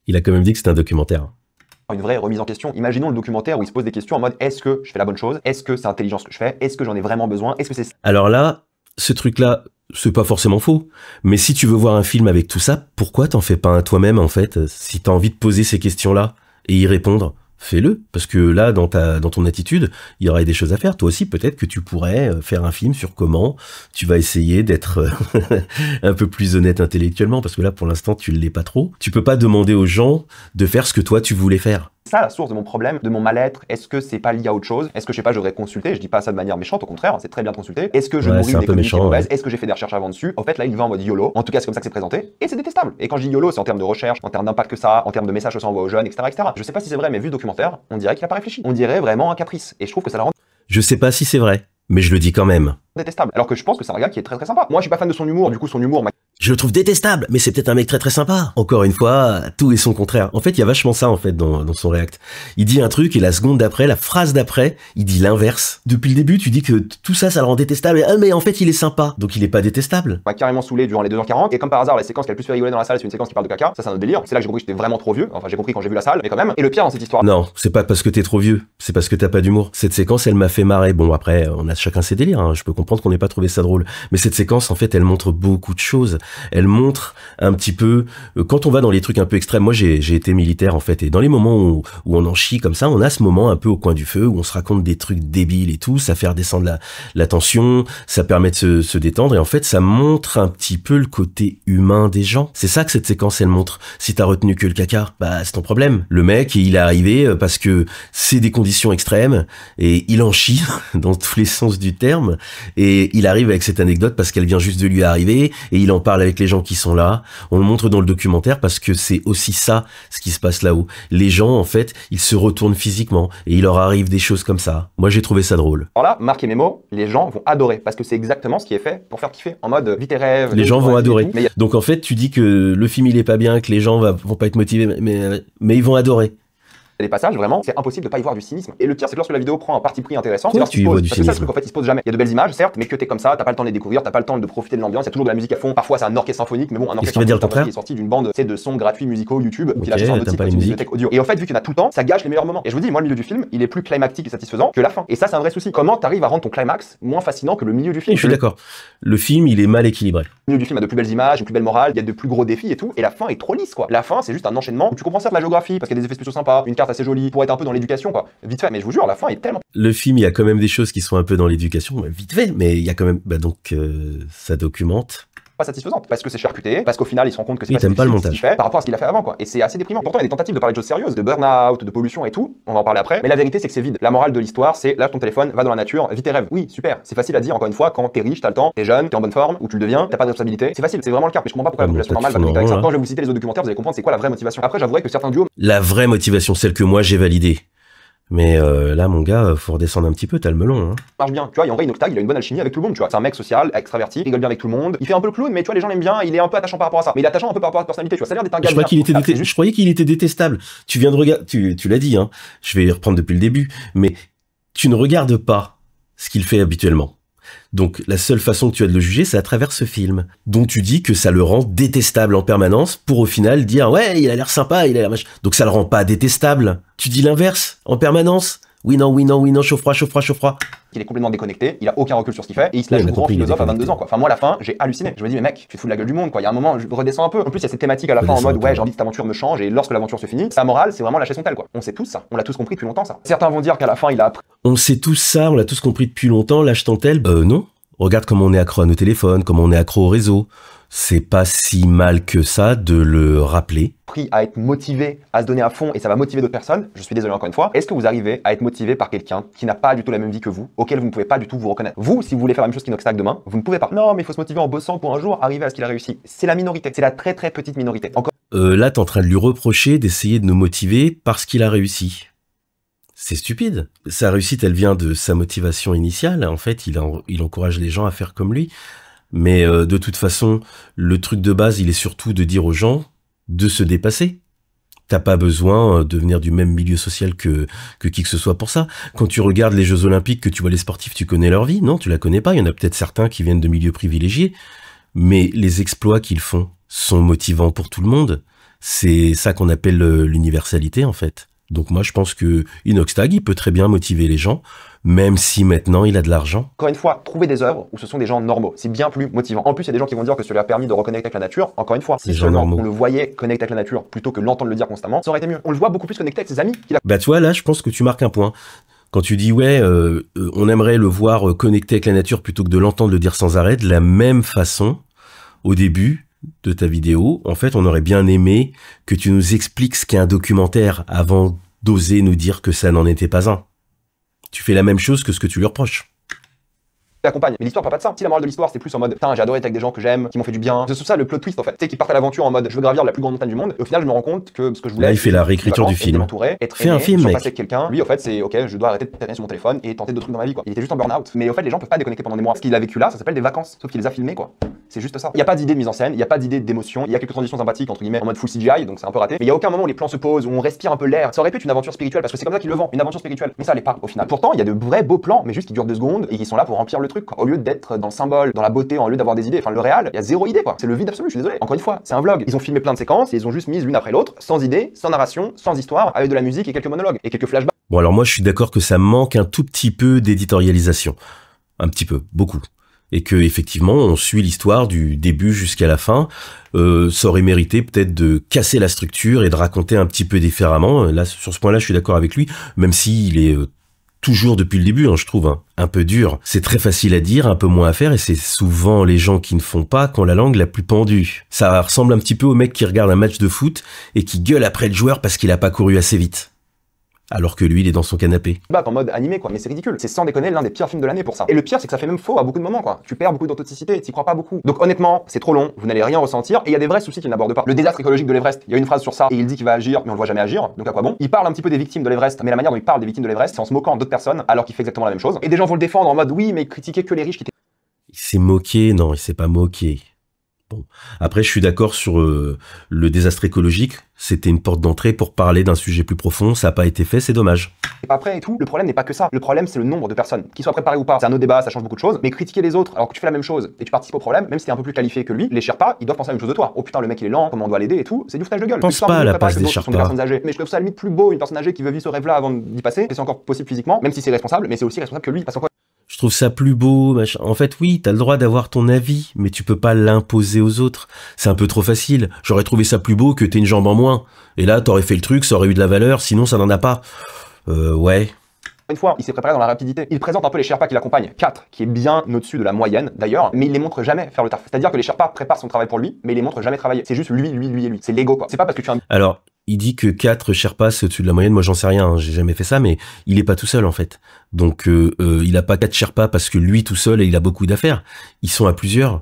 Il a quand même dit que c'était un documentaire. Une vraie remise en question. Imaginons le documentaire où il se pose des questions en mode est-ce que je fais la bonne chose? Est-ce que c'est intelligent ce que je fais? Est-ce que j'en ai vraiment besoin? Est-ce que c'est... Alors là, ce truc-là, c'est pas forcément faux. Mais si tu veux voir un film avec tout ça, pourquoi t'en fais pas un toi-même en fait? Si t'as envie de poser ces questions-là et y répondre, fais-le. Parce que là, dans ton attitude, il y aurait des choses à faire. Toi aussi, peut-être que tu pourrais faire un film sur comment tu vas essayer d'être un peu plus honnête intellectuellement. Parce que là, pour l'instant, tu l'es pas trop. Tu peux pas demander aux gens de faire ce que toi, tu voulais faire. Ça la source de mon problème, de mon mal-être. Est-ce que c'est pas lié à autre chose? Est-ce que je sais pas, j'aurais consulté? Je dis pas ça de manière méchante, au contraire, c'est très bien de consulter. Est-ce que je nourris des communautés mauvaises? Est-ce que j'ai fait des recherches avant dessus? En fait là il va en mode YOLO. En tout cas c'est comme ça que c'est présenté et c'est détestable. Et quand je dis YOLO c'est en termes de recherche, en termes d'impact que ça a, en termes de messages que ça envoie aux jeunes, etc., etc. Je sais pas si c'est vrai mais vu le documentaire, on dirait qu'il a pas réfléchi. On dirait vraiment un caprice. Et je trouve que ça la rend... Je sais pas si c'est vrai, mais je le dis quand même. Détestable. Alors que je pense que c'est un gars qui est très très sympa. Moi je suis pas fan de son humour, du coup son humour... Je le trouve détestable, mais c'est peut-être un mec très très sympa. Encore une fois, tout est son contraire. En fait, il y a vachement ça en fait dans son react. Il dit un truc et la seconde d'après, la phrase d'après, il dit l'inverse. Depuis le début, tu dis que tout ça, ça le rend détestable. Ah mais en fait, il est sympa, donc il est pas détestable. On m'a carrément saoulé durant les 2h40 et comme par hasard, la séquence qui a le plus fait rigoler dans la salle, c'est une séquence qui parle de caca. Ça c'est un autre délire. C'est là que j'ai compris que j'étais vraiment trop vieux. Enfin, j'ai compris quand j'ai vu la salle, mais quand même. Et le pire dans cette histoire. Non, c'est pas parce que t'es trop vieux, c'est parce que t'as pas d'humour. Cette séquence, elle m'a fait marrer. Bon après, on a chacun ses délires. Hein. Je peux comprendre qu'on n'ait pas trouvé ça drôle, mais cette séquence, en fait, elle montre beaucoup de choses. Elle montre un petit peu, quand on va dans les trucs un peu extrêmes, moi j'ai été militaire en fait, et dans les moments où on en chie comme ça, on a ce moment un peu au coin du feu, où on se raconte des trucs débiles et tout, ça fait redescendre la tension, ça permet de se détendre, et en fait ça montre un petit peu le côté humain des gens. C'est ça que cette séquence elle montre. Si t'as retenu que le caca, bah c'est ton problème. Le mec, il est arrivé parce que c'est des conditions extrêmes, et il en chie dans tous les sens du terme, et il arrive avec cette anecdote parce qu'elle vient juste de lui arriver, et il en parle avec les gens qui sont là. On le montre dans le documentaire parce que c'est aussi ça ce qui se passe là-haut. Les gens en fait ils se retournent physiquement et il leur arrive des choses comme ça. Moi j'ai trouvé ça drôle. Alors là, Marc et Mémo, les gens vont adorer parce que c'est exactement ce qui est fait pour faire kiffer. En mode vite tes rêves. Les gens vont adorer. Donc en fait tu dis que le film il est pas bien, que les gens vont pas être motivés, mais ils vont adorer. Des passages, vraiment, c'est impossible de pas y voir du cynisme. Et le pire, c'est que lorsque la vidéo prend un parti pris intéressant, c'est lorsqu'il se pose. Parce que ça, le truc, en fait, il se pose jamais. Il y a de belles images, certes, mais que t'es comme ça, t'as pas le temps de les découvrir, t'as pas le temps de profiter de l'ambiance, il y a toujours de la musique à fond. Parfois, c'est un orchestre symphonique, mais bon, un orchestre symphonique qui est sorti d'une bande, c'est de sons gratuits musicaux YouTube, qu'il a acheté sur un autre site, une bibliothèque audio. Et en fait, vu qu'il y en a tout le temps, ça gâche les meilleurs moments. Et je vous dis, moi, le milieu du film, il est plus climactique et satisfaisant que la fin. Et ça, c'est un vrai souci. Comment t'arrives à rendre ton climax moins fascinant que le milieu du film? Je suis d'accord. Le film, il est mal équilibré. Le milieu du film a de plus belles images, une plus belle morale, il y a de plus gros défis et tout, et la fin est trop lisse, quoi. La fin, c'est juste un enchaînement où tu comprends ça de la géographie, parce qu'il y a des effets spéciaux sympas, une carte assez jolie, pour être un peu dans l'éducation, quoi. Vite fait, mais je vous jure, la fin est tellement... Le film, il y a quand même des choses qui sont un peu dans l'éducation, vite fait, mais il y a quand même... ça documente. Pas satisfaisante, parce que c'est charcuté, parce qu'au final, il se rend compte que c'est pas le montage fait par rapport à ce qu'il a fait avant, quoi. Et c'est assez déprimant. Pourtant, il y a des tentatives de parler de choses sérieuses, de burn-out, de pollution et tout, on va en parler après, mais la vérité, c'est que c'est vide. La morale de l'histoire, c'est lâche ton téléphone, va dans la nature, vis tes rêves. Oui, super, c'est facile à dire, encore une fois, quand t'es riche, t'as le temps, t'es jeune, t'es en bonne forme, ou tu le deviens, t'as pas de responsabilité, c'est facile, c'est vraiment le cas. Mais je comprends pas pourquoi la population normale va avec ça. Quand je vais vous citer les autres documentaires, vous allez comprendre c'est quoi la vraie motivation. Après, j'avouerai que certains duos... La vraie motivation, celle que moi j'ai validée. Mais là, mon gars, faut redescendre un petit peu, t'as le melon. Hein. Marche bien, tu vois, et en vrai, Inoctag, il a une bonne alchimie avec tout le monde, tu vois. C'est un mec social, extraverti, rigole bien avec tout le monde. Il fait un peu le clown, mais tu vois, les gens l'aiment bien, il est un peu attachant par rapport à ça. Mais il est attachant un peu par rapport à sa personnalité, tu vois. Ça a l'air d'être un gars. Je croyais qu'il était détestable. Tu viens de regarder, tu l'as dit, hein. Je vais reprendre depuis le début. Mais tu ne regardes pas ce qu'il fait habituellement. Donc la seule façon que tu as de le juger, c'est à travers ce film, dont tu dis que ça le rend détestable en permanence, pour au final dire ouais, il a l'air sympa, il a l'air machin. Donc ça le rend pas détestable. Tu dis l'inverse en permanence. Oui, non, chaud froid. Il est complètement déconnecté, il a aucun recul sur ce qu'il fait, et il se lâche grand philosophe à 22 ans, quoi. Enfin, moi, à la fin, j'ai halluciné. Je me dis, mais mec, tu te fous de la gueule du monde, quoi. Il y a un moment, je redescends un peu. En plus, il y a cette thématique à la fin en mode, ouais, j'ai envie que cette aventure me change, et lorsque l'aventure se finit, sa morale, c'est vraiment lâcher son tel, quoi. On sait tous ça. On l'a tous compris depuis longtemps, ça. Certains vont dire qu'à la fin, il a appris. On sait tous ça, on l'a tous compris depuis longtemps, lâche ton tel. Non. Regarde comment on est accro à nos téléphones, comment on est accro au réseau. C'est pas si mal que ça de le rappeler. À être motivé, à se donner à fond, et ça va motiver d'autres personnes. Je suis désolé encore une fois. Est-ce que vous arrivez à être motivé par quelqu'un qui n'a pas du tout la même vie que vous, auquel vous ne pouvez pas du tout vous reconnaître? Vous, si vous voulez faire la même chose qu'Inoxtag demain, vous ne pouvez pas. Non, mais il faut se motiver en bossant pour un jour arriver à ce qu'il a réussi. C'est la minorité. C'est la très très petite minorité. Encore... Là, t'es en train de lui reprocher d'essayer de nous motiver parce qu'il a réussi. C'est stupide. Sa réussite, elle vient de sa motivation initiale. En fait, il encourage les gens à faire comme lui. Mais de toute façon, le truc de base, il est surtout de dire aux gens de se dépasser. T'as pas besoin de venir du même milieu social que qui que ce soit pour ça. Quand tu regardes les Jeux Olympiques, que tu vois les sportifs, tu connais leur vie? Non, tu la connais pas. Il y en a peut-être certains qui viennent de milieux privilégiés, mais les exploits qu'ils font sont motivants pour tout le monde. C'est ça qu'on appelle l'universalité, en fait. Donc moi, je pense que Inoxtag, il peut très bien motiver les gens, même si maintenant il a de l'argent. Encore une fois, trouver des œuvres où ce sont des gens normaux, c'est bien plus motivant. En plus, il y a des gens qui vont dire que cela a permis de reconnecter avec la nature. Encore une fois, si seulement on le voyait connecter avec la nature plutôt que l'entendre le dire constamment, ça aurait été mieux. On le voit beaucoup plus connecter avec ses amis. Bah tu vois, là, je pense que tu marques un point. Quand tu dis, ouais, on aimerait le voir connecter avec la nature plutôt que de l'entendre le dire sans arrêt, de la même façon, au début de ta vidéo, en fait, on aurait bien aimé que tu nous expliques ce qu'est un documentaire avant d'oser nous dire que ça n'en était pas un. Tu fais la même chose que ce que tu lui reproches. Accompagne. Mais l'histoire parle pas de ça. Si la morale de l'histoire c'est plus en mode putain j'ai adoré être avec des gens que j'aime, qui m'ont fait du bien. C'est tout ça le plot twist en fait. Tu sais qui partent à l'aventure en mode je veux gravir la plus grande montagne du monde. Et au final je me rends compte que ce que je voulais. Là il fait la réécriture du film. Fais un film mec. Avec quelqu'un. Lui en fait c'est ok je dois arrêter de traîner sur mon téléphone et tenter d'autres trucs dans ma vie quoi. Il était juste en burn-out. Mais au fait les gens peuvent pas déconnecter pendant des mois. Ce qu'il a vécu là ça s'appelle des vacances. Sauf qu'il les a filmés quoi. C'est juste ça. Il y a pas d'idée de mise en scène, il y a pas d'idée d'émotion, il y a quelques transitions sympathiques entre guillemets en mode full CGI donc c'est un peu raté. Mais il y a aucun moment où les plans se posent, où on respire un peu l'air. Ça aurait pu être une aventure spirituelle parce que c'est comme ça qu'il le vend, une aventure spirituelle. Mais ça l'est pas au final. Pourtant il y a de vrais beaux plans mais juste qui durent 2 secondes et qui sont là pour remplir le truc quoi. Au lieu d'être dans le symbole, dans la beauté, au lieu d'avoir des idées. Enfin le réal, il y a zéro idée quoi. C'est le vide absolu, je suis désolé. Encore une fois, c'est un vlog. Ils ont filmé plein de séquences et ils ont juste mis l'une après l'autre, sans idée, sans narration, sans histoire, avec de la musique et quelques monologues et quelques flashbacks. Bon alors moi je suis d'accord que ça manque un tout petit peu d'éditorialisation. Un petit peu, beaucoup. Et que effectivement on suit l'histoire du début jusqu'à la fin. Ça aurait mérité peut-être de casser la structure et de raconter un petit peu différemment. Là sur ce point-là je suis d'accord avec lui, même s'il est toujours depuis le début, je trouve, un peu dur. C'est très facile à dire, un peu moins à faire, et c'est souvent les gens qui ne font pas qui ont la langue la plus pendue. Ça ressemble un petit peu au mec qui regarde un match de foot et qui gueule après le joueur parce qu'il a pas couru assez vite. Alors que lui, il est dans son canapé. En mode animé quoi, mais c'est ridicule. C'est sans déconner l'un des pires films de l'année pour ça. Et le pire, c'est que ça fait même faux à beaucoup de moments quoi. Tu perds beaucoup d'authenticité, t'y crois pas beaucoup. Donc honnêtement, c'est trop long, vous n'allez rien ressentir, et il y a des vrais soucis qu'il n'aborde pas. Le désastre écologique de l'Everest, il y a une phrase sur ça, et il dit qu'il va agir, mais on le voit jamais agir, donc à quoi bon? Il parle un petit peu des victimes de l'Everest, mais la manière dont il parle des victimes de l'Everest, c'est en se moquant d'autres personnes, alors qu'il fait exactement la même chose. Et des gens vont le défendre en mode oui, mais critiquer que les riches qui Il s'est moqué, non, il s'est pas moqué. Bon. Après, je suis d'accord sur le désastre écologique. C'était une porte d'entrée pour parler d'un sujet plus profond. Ça n'a pas été fait, c'est dommage. Et pas prêt et tout. Le problème n'est pas que ça. Le problème, c'est le nombre de personnes. Qu'ils soient préparés ou pas, c'est un autre débat, ça change beaucoup de choses. Mais critiquer les autres alors que tu fais la même chose et tu participes au problème, même si t'es un peu plus qualifié que lui, les Sherpas, ils doivent penser la même chose de toi. Oh putain, le mec il est lent, comment on doit l'aider et tout. C'est du foutage de gueule. Pense pas à la place des Sherpas. Mais je trouve ça à la limite plus beau, une personne âgée qui veut vivre ce rêve-là avant d'y passer. Et c'est encore possible physiquement, même si c'est responsable, mais c'est aussi responsable que lui. Parce qu'encore je trouve ça plus beau, machin. En fait, oui, t'as le droit d'avoir ton avis, mais tu peux pas l'imposer aux autres. C'est un peu trop facile. J'aurais trouvé ça plus beau que t'aies une jambe en moins. Et là, t'aurais fait le truc, ça aurait eu de la valeur, sinon ça n'en a pas. Ouais. Une fois, il s'est préparé dans la rapidité. Il présente un peu les Sherpas qui l'accompagnent. 4, qui est bien au-dessus de la moyenne, d'ailleurs, mais il les montre jamais faire le taf. C'est-à-dire que les Sherpas préparent son travail pour lui, mais il les montre jamais travailler. C'est juste lui et lui. C'est l'ego, quoi. C'est pas parce que tu as un... Alors, il dit que 4 Sherpas c'est au-dessus de la moyenne. Moi, j'en sais rien. J'ai jamais fait ça, mais il est pas tout seul, en fait. Donc, il a pas 4 Sherpas parce que lui, tout seul, il a beaucoup d'affaires. Ils sont à plusieurs.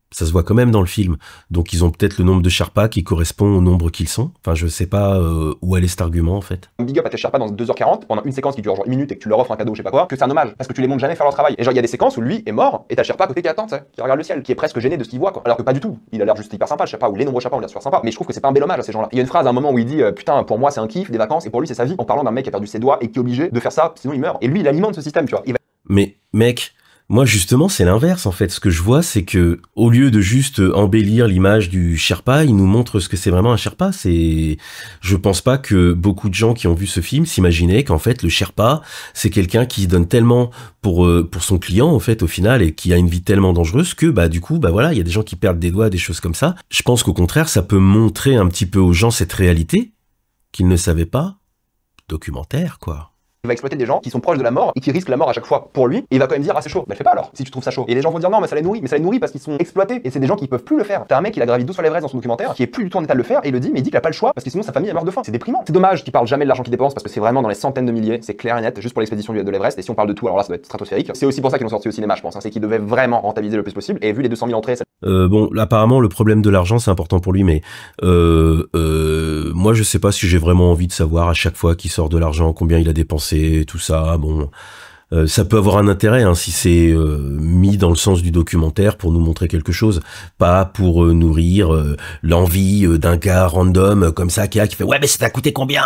Ça se voit quand même dans le film. Donc ils ont peut-être le nombre de Sherpas qui correspond au nombre qu'ils sont. Enfin, je sais pas où aller cet argument en fait. Big up à tes Sherpas dans 2h40 pendant une séquence qui dure genre 1 minute et que tu leur offres un cadeau, je sais pas quoi, que c'est un hommage parce que tu les montres jamais faire leur travail. Et genre il y a des séquences où lui est mort et t'as Sherpa à côté qui attend, tu sais, qui regarde le ciel, qui est presque gêné de ce qu'il voit quoi. Alors que pas du tout. Il a l'air juste hyper sympa, je sais pas, ou les nombreux Sherpas ont l'air super sympa. Mais je trouve que c'est pas un bel hommage à ces gens-là. Il y a une phrase à un moment où il dit putain pour moi c'est un kiff, des vacances et pour lui c'est sa vie en parlant d'un mec qui a perdu ses doigts et qui est obligé de faire ça sinon il meurt. Et lui il alimente ce système, tu vois. Mais mec. Moi, justement, c'est l'inverse, en fait. Ce que je vois, c'est que, au lieu de juste embellir l'image du Sherpa, il nous montre ce que c'est vraiment un Sherpa. Je pense pas que beaucoup de gens qui ont vu ce film s'imaginaient qu'en fait, le Sherpa, c'est quelqu'un qui donne tellement pour son client, en fait, au final, et qui a une vie tellement dangereuse que, du coup, voilà, il y a des gens qui perdent des doigts, des choses comme ça. Je pense qu'au contraire, ça peut montrer un petit peu aux gens cette réalité qu'ils ne savaient pas. Documentaire, quoi. Il va exploiter des gens qui sont proches de la mort et qui risquent la mort à chaque fois pour lui et il va quand même dire ah c'est chaud, fais pas alors si tu trouves ça chaud. Et les gens vont dire non mais ça les nourrit parce qu'ils sont exploités et c'est des gens qui peuvent plus le faire. T'as un mec qui a gravi 12 fois l'Everest dans son documentaire qui est plus du tout en état de le faire et il le dit mais il dit qu'il a pas le choix parce que sinon sa famille elle meurt de faim. C'est déprimant. C'est dommage qu'il parle jamais de l'argent qu'il dépense parce que c'est vraiment dans les centaines de milliers, c'est clair et net juste pour l'expédition de l'Everest et si on parle de tout alors là ça doit être stratosphérique. C'est aussi pour ça qu'ils l'ont sorti au cinéma je pense, c'est qu'ils devaient vraiment rentabiliser le plus possible et vu les 200 000 entrées. Bon apparemment le problème de l'argent c'est important pour lui mais moi je sais pas si j'ai vraiment envie de savoir à chaque fois qu'il sort de l'argent combien il a dépensé tout ça. Bon, Ça peut avoir un intérêt hein, si c'est mis dans le sens du documentaire pour nous montrer quelque chose, pas pour nourrir l'envie d'un gars random comme ça qui fait « Ouais, mais ça t'a coûté combien ?»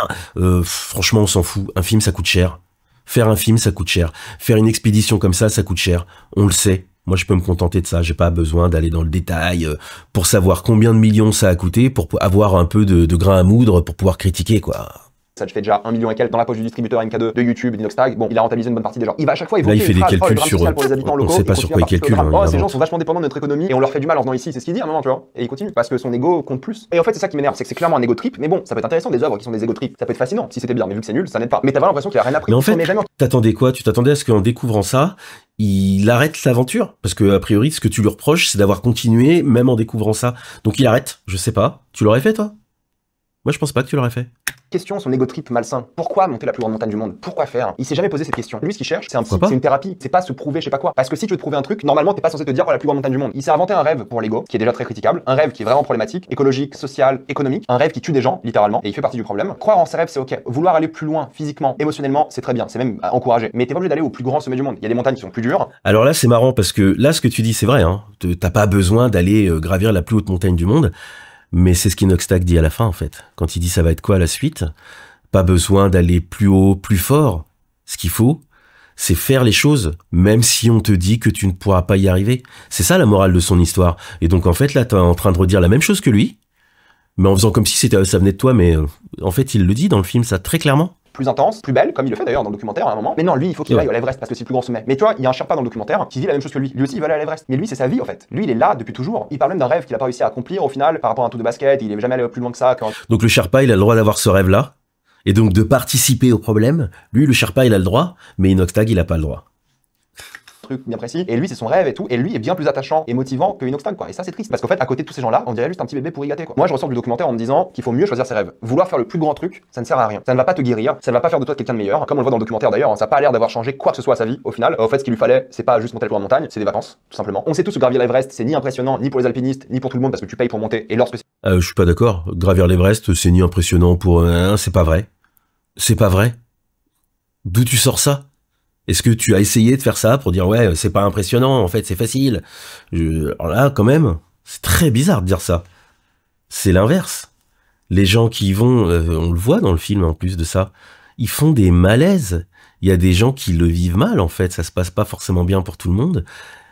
Franchement, on s'en fout. Un film, ça coûte cher. Faire un film, ça coûte cher. Faire une expédition comme ça coûte cher. On le sait. Moi, je peux me contenter de ça. J'ai pas besoin d'aller dans le détail pour savoir combien de millions ça a coûté, pour avoir un peu de grain à moudre pour pouvoir critiquer, quoi. Ça te fait déjà 1 million et quelques dans la poche du distributeur MK2 de YouTube, d'Inoxtag. Bon, il a rentabilisé une bonne partie des gens. Il va à chaque fois évoquer là, il fait des calculs sur pour les habitants locaux. On sait pas sur quoi il calcule. Oh, ces gens sont vachement dépendants de notre économie et on leur fait du mal en venant ici. C'est ce qu'il dit à un moment, tu vois. Et il continue parce que son ego compte plus. Et en fait, c'est ça qui m'énerve, c'est que c'est clairement un ego trip. Mais bon, ça peut être intéressant des œuvres qui sont des ego trips. Ça peut être fascinant si c'était bien, mais vu que c'est nul, ça n'aide pas. Mais t'as vraiment l'impression qu'il a rien appris. Mais en fait, t'attendais quoi? Tu t'attendais à ce qu'en découvrant ça, il arrête l'aventure? Parce que a priori, ce que tu lui reproches, c'est d'avoir continué même en découvrant ça. Donc il arrête. Je sais pas. Tu l'aurais fait, toi? Moi, je pense pas que tu l'aurais fait. Question, son ego trip malsain. Pourquoi monter la plus grande montagne du monde? Pourquoi faire? Il s'est jamais posé cette question. Lui, ce qu'il cherche, c'est un psy, c'est une thérapie. C'est pas se prouver, je sais pas quoi. Parce que si tu veux te prouver un truc, normalement, t'es pas censé te dire, oh, la plus grande montagne du monde. Il s'est inventé un rêve pour l'ego, qui est déjà très critiquable. Un rêve qui est vraiment problématique, écologique, social, économique. Un rêve qui tue des gens, littéralement. Et il fait partie du problème. Croire en ses rêves, c'est ok. Vouloir aller plus loin, physiquement, émotionnellement, c'est très bien. C'est même encouragé. Mais t'es pas obligé d'aller au plus grand sommet du monde. Il y a des montagnes qui sont plus dures. Alors là, c'est marrant parce que là, ce que tu dis, c'est vrai, hein. T'as pas besoin d'aller gravir la plus haute montagne du monde. Mais c'est ce qu'Inoxtag dit à la fin, en fait. Quand il dit ça va être quoi la suite? Pas besoin d'aller plus haut, plus fort. Ce qu'il faut, c'est faire les choses, même si on te dit que tu ne pourras pas y arriver. C'est ça la morale de son histoire. Et donc en fait, là, t'es en train de redire la même chose que lui, mais en faisant comme si ça venait de toi, mais en fait, il le dit dans le film, ça, très clairement. Plus intense, plus belle, comme il le fait d'ailleurs dans le documentaire à un moment. Mais non, lui, il faut qu'il aille à l'Everest parce que c'est le plus grand sommet. Mais tu vois, il y a un Sherpa dans le documentaire qui vit la même chose que lui. Lui aussi, il va aller à l'Everest. Mais lui, c'est sa vie en fait. Lui, il est là depuis toujours. Il parle même d'un rêve qu'il a pas réussi à accomplir au final par rapport à un tour de basket. Il est jamais allé plus loin que ça. Donc le Sherpa, il a le droit d'avoir ce rêve-là. Et donc de participer au problème. Lui, le Sherpa, il a le droit, mais Inoxtag, il a pas le droit. Truc bien précis, et lui c'est son rêve et tout, et lui est bien plus attachant et motivant que Inoxtag quoi, et ça c'est triste, parce qu'en fait à côté de tous ces gens-là, on dirait juste un petit bébé pourri gâté quoi. Moi je ressors du documentaire en me disant qu'il faut mieux choisir ses rêves. Vouloir faire le plus grand truc, ça ne sert à rien, ça ne va pas te guérir, ça ne va pas faire de toi quelqu'un de meilleur, comme on le voit dans le documentaire d'ailleurs, ça n'a pas l'air d'avoir changé quoi que ce soit à sa vie au final. En fait ce qu'il lui fallait, c'est pas juste monter la plus grande montagne, c'est des vacances, tout simplement. On sait tous que gravir l'Everest, c'est ni impressionnant, ni pour les alpinistes, ni pour tout le monde parce que tu payes pour monter, et lorsque je suis pas d'accord, gravir l'Everest, c'est ni impressionnant pour c'est pas vrai. C'est pas vrai. D'où tu sors ça? Est-ce que tu as essayé de faire ça pour dire ouais c'est pas impressionnant en fait c'est facile? Alors là quand même c'est très bizarre de dire ça. C'est l'inverse. Les gens qui y vont, on le voit dans le film en plus de ça, ils font des malaises. Il y a des gens qui le vivent mal en fait, ça se passe pas forcément bien pour tout le monde.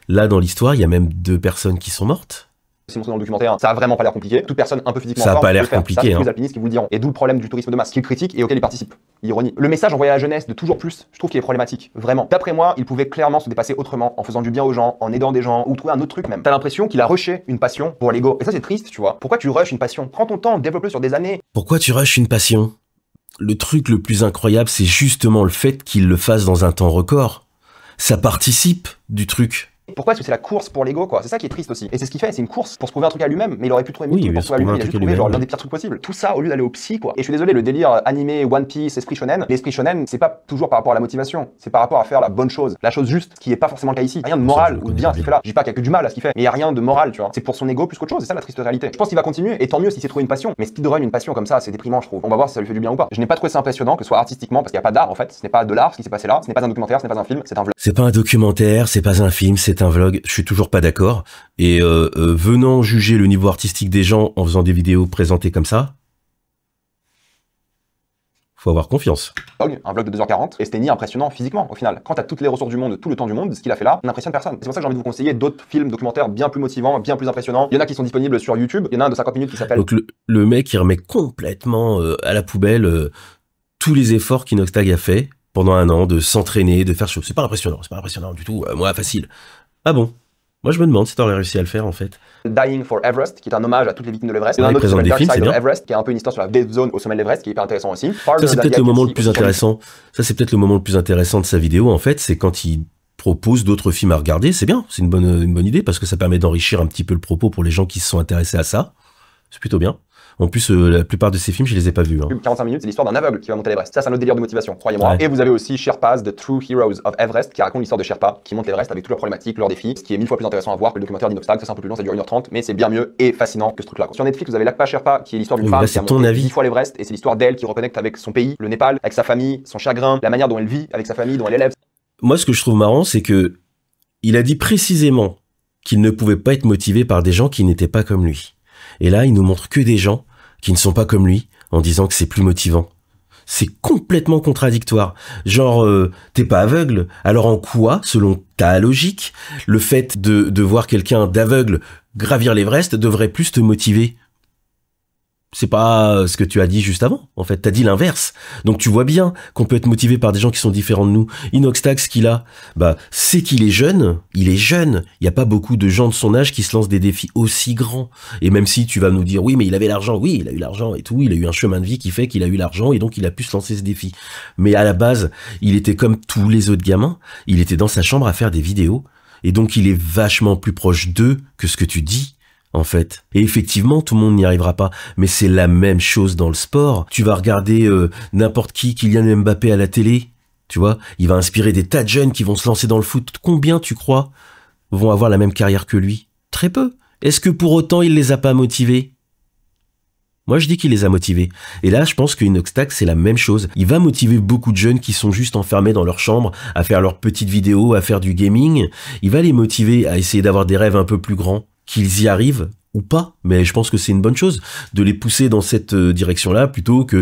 Là dans l'histoire il y a même 2 personnes qui sont mortes. C'est montré dans le documentaire, ça a vraiment pas l'air compliqué. Toute personne un peu physiquement ça a pas l'air compliqué. C'est tous les alpinistes qui vous le diront. Et d'où le problème du tourisme de masse, qu'ils critiquent et auquel ils participent. Ironie. Le message envoyé à la jeunesse de toujours plus, je trouve qu'il est problématique. Vraiment. D'après moi, il pouvait clairement se dépasser autrement, en faisant du bien aux gens, en aidant des gens, ou trouver un autre truc même. T'as l'impression qu'il a rushé une passion pour l'ego. Et ça c'est triste, tu vois. Pourquoi tu rushes une passion? Prends ton temps, développe-le sur des années. Pourquoi tu rushes une passion? Le truc le plus incroyable, c'est justement le fait qu'il le fasse dans un temps record. Ça participe du truc. Pourquoi? Parce que c'est la course pour l'ego, quoi. C'est ça qui est triste aussi. Et c'est ce qu'il fait, c'est une course pour se prouver un truc à lui-même. Mais il aurait pu trouver mieux pour se prouver à lui-même. Il a juste trouvé genre l'un des pires trucs possibles. Tout ça au lieu d'aller au psy, quoi. Et je suis désolé, le délire animé, One Piece, esprit shonen. L'esprit shonen, c'est pas toujours par rapport à la motivation. C'est par rapport à faire la bonne chose, la chose juste, qui est pas forcément le cas ici. Rien de moral ou de bien ce qu'il fait là. Je dis pas qu'il y a que du mal à ce qu'il fait, mais il y a rien de moral, tu vois. C'est pour son ego plus qu'autre chose. C'est ça la triste réalité. Je pense qu'il va continuer. Et tant mieux s'il s'est trouvé une passion. Mais speedrun une passion comme ça, c'est déprimant, je trouve. On va voir si ça lui fait du bien ou pas. Je n'ai pas trouvé ça impressionnant que ce soit artistiquement parce qu'il y a pas d'art en fait. Ce n'est pas de l'art ce qui s'est passé là. Ce n'est pas un documentaire, ce n'est pas un film, c'est un vlog. C'est pas un documentaire, c'est pas un film, c'est un vlog. Je suis toujours pas d'accord. Et venant juger le niveau artistique des gens en faisant des vidéos présentées comme ça, faut avoir confiance. Un vlog de 2h40 et c'était ni impressionnant physiquement au final. Quand t'as toutes les ressources du monde, tout le temps du monde, ce qu'il a fait là n'impressionne personne. C'est pour ça que j'ai envie de vous conseiller d'autres films documentaires bien plus motivants, bien plus impressionnants. Il y en a qui sont disponibles sur YouTube. Il y en a un de 50 minutes qui s'appelle. Donc le mec il remet complètement à la poubelle tous les efforts qu'Inoxtag a fait pendant un an de s'entraîner, de faire chose. C'est pas impressionnant du tout. Moi facile. Ah bon? Moi, je me demande si t'aurais réussi à le faire, en fait. Dying for Everest, qui est un hommage à toutes les victimes de l'Everest. Il un autre présente des films, c'est bien. Everest, qui est un peu une histoire sur la death zone au sommet de l'Everest, qui est hyper intéressant aussi. Ça, c'est peut-être le moment le plus intéressant. Ça, c'est peut-être le moment le plus intéressant de sa vidéo, en fait. C'est quand il propose d'autres films à regarder. C'est bien. C'est une bonne idée, parce que ça permet d'enrichir un petit peu le propos pour les gens qui se sont intéressés à ça. C'est plutôt bien. En plus, la plupart de ces films, je les ai pas vus. 45 minutes, c'est l'histoire d'un aveugle qui va monter l'Everest. Ça, c'est un autre délire de motivation, croyez-moi. Ouais. Et vous avez aussi Sherpas, The True Heroes of Everest, qui raconte l'histoire de Sherpa, qui monte l'Everest avec toutes leurs problématiques, leurs défis, ce qui est 1000 fois plus intéressant à voir que le documentaire d'Inoxtag. Ça, c'est un peu plus long, ça dure 1h30, mais c'est bien mieux et fascinant que ce truc-là. Sur Netflix, vous avez Lakpa Sherpa, qui est l'histoire d'une femme qui a monté 10 fois l'Everest, et c'est l'histoire d'elle qui reconnecte avec son pays, le Népal, avec sa famille, son chagrin, la manière dont elle vit avec sa famille, dont elle élève. moi, ce que je trouve marrant, c'est que il a dit précisément qu'il ne pouvait pas être motivé par des gens qui n'étaient pas comme lui. Et là, il nous montre que des gens qui ne sont pas comme lui en disant que c'est plus motivant. C'est complètement contradictoire. Genre, t'es pas aveugle. Alors en quoi, selon ta logique, le fait de voir quelqu'un d'aveugle gravir l'Everest devrait plus te motiver? C'est pas ce que tu as dit juste avant. En fait, t'as dit l'inverse. Donc tu vois bien qu'on peut être motivé par des gens qui sont différents de nous. Inoxtag, ce qu'il a, c'est qu'il est jeune. Il est jeune. Il y a pas beaucoup de gens de son âge qui se lancent des défis aussi grands. Et même si tu vas nous dire, oui, mais il avait l'argent. Oui, il a eu l'argent et tout. Il a eu un chemin de vie qui fait qu'il a eu l'argent et donc il a pu se lancer ce défi. Mais à la base, il était comme tous les autres gamins. Il était dans sa chambre à faire des vidéos. Et donc il est vachement plus proche d'eux que ce que tu dis. En fait. Et effectivement, tout le monde n'y arrivera pas. Mais c'est la même chose dans le sport. Tu vas regarder n'importe qui, Kylian Mbappé à la télé, tu vois, il va inspirer des tas de jeunes qui vont se lancer dans le foot. Combien, tu crois, vont avoir la même carrière que lui? Très peu. Est-ce que pour autant, il les a pas motivés? Moi, je dis qu'il les a motivés. Et là, je pense qu'Inoxtag, c'est la même chose. Il va motiver beaucoup de jeunes qui sont juste enfermés dans leur chambre, à faire leurs petites vidéos, à faire du gaming. Il va les motiver à essayer d'avoir des rêves un peu plus grands. Qu'ils y arrivent ou pas, mais je pense que c'est une bonne chose de les pousser dans cette direction-là plutôt que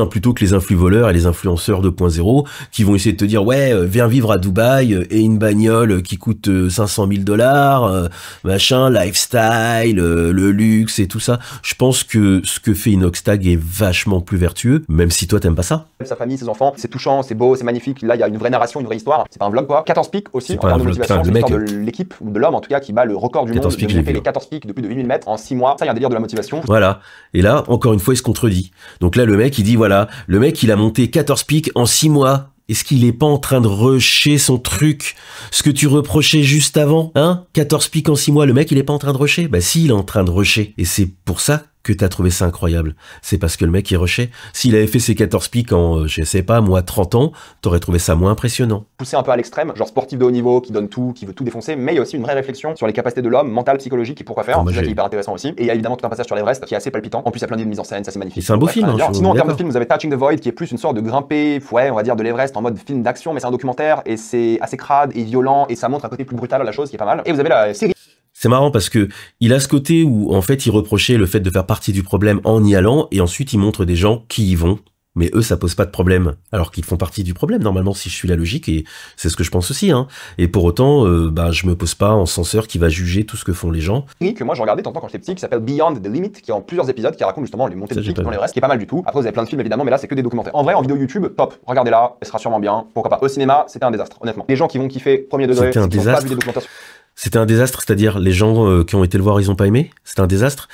plutôt que les influvoleurs et les influenceurs 2.0 qui vont essayer de te dire ouais, viens vivre à Dubaï et une bagnole qui coûte 500 000 $, machin, lifestyle, le luxe et tout ça. Je pense que ce que fait Inoxtag est vachement plus vertueux, même si toi t'aimes pas ça. Sa famille, ses enfants, c'est touchant, c'est beau, c'est magnifique. Là, il y a une vraie narration, une vraie histoire. C'est pas un vlog quoi. 14 pics aussi en termes de motivation, c'est l'histoire de l'équipe ou de l'homme en tout cas qui bat le record du monde de monter les 14 pics de plus de 8000 mètres en 6 mois. Ça, il y a un délire de la motivation. Voilà. Et là, encore une fois, il se contredit. Donc là, le mec, il dit, voilà, le mec, il a monté 14 pics en 6 mois. Est-ce qu'il est pas en train de rusher son truc? Ce que tu reprochais juste avant, hein? 14 pics en 6 mois, le mec, il est pas en train de rusher? Bah si, il est en train de rusher. Et c'est pour ça que t'as trouvé ça incroyable. C'est parce que le mec, il rushait. S'il avait fait ses 14 pics en, je sais pas, moi, 30 ans, t'aurais trouvé ça moins impressionnant. Poussé un peu à l'extrême, genre sportif de haut niveau, qui donne tout, qui veut tout défoncer, mais il y a aussi une vraie réflexion sur les capacités de l'homme, mental, psychologique, et pourquoi faire. C'est ça qui est hyper intéressant aussi. Et il y a évidemment tout un passage sur l'Everest qui est assez palpitant. En plus, il y a plein d'idées de mise en scène, ça c'est magnifique. C'est un beau film. Hein, sinon, en termes de film, vous avez Touching the Void, qui est plus une sorte de grimper, ouais, on va dire de l'Everest en mode film d'action, mais c'est un documentaire, et c'est assez crade et violent, et ça montre un côté plus brutal à la chose qui est pas mal. Et vous avez la série. C'est marrant parce que il a ce côté où, en fait, il reprochait le fait de faire partie du problème en y allant, et ensuite il montre des gens qui y vont, mais eux, ça pose pas de problème, alors qu'ils font partie du problème, normalement, si je suis la logique, et c'est ce que je pense aussi, hein. Et pour autant, je me pose pas en censeur qui va juger tout ce que font les gens. Que moi, je regardais tant quand j'étais petit, qui s'appelle Beyond the Limit, qui est en plusieurs épisodes, qui raconte justement les montées de pics dans l'Everest, qui est pas mal du tout. Après, vous avez plein de films, évidemment, mais là, c'est que des documentaires. En vrai, en vidéo YouTube, top. Regardez-la, elle sera sûrement bien. Pourquoi pas. Au cinéma, c'était un désastre, honnêtement. Les gens qui vont kiffer, premier degré, qui n'ont pas vu des documentaires. C'était un désastre, c'est-à-dire les gens qui ont été le voir, ils ont pas aimé. C'était un désastre.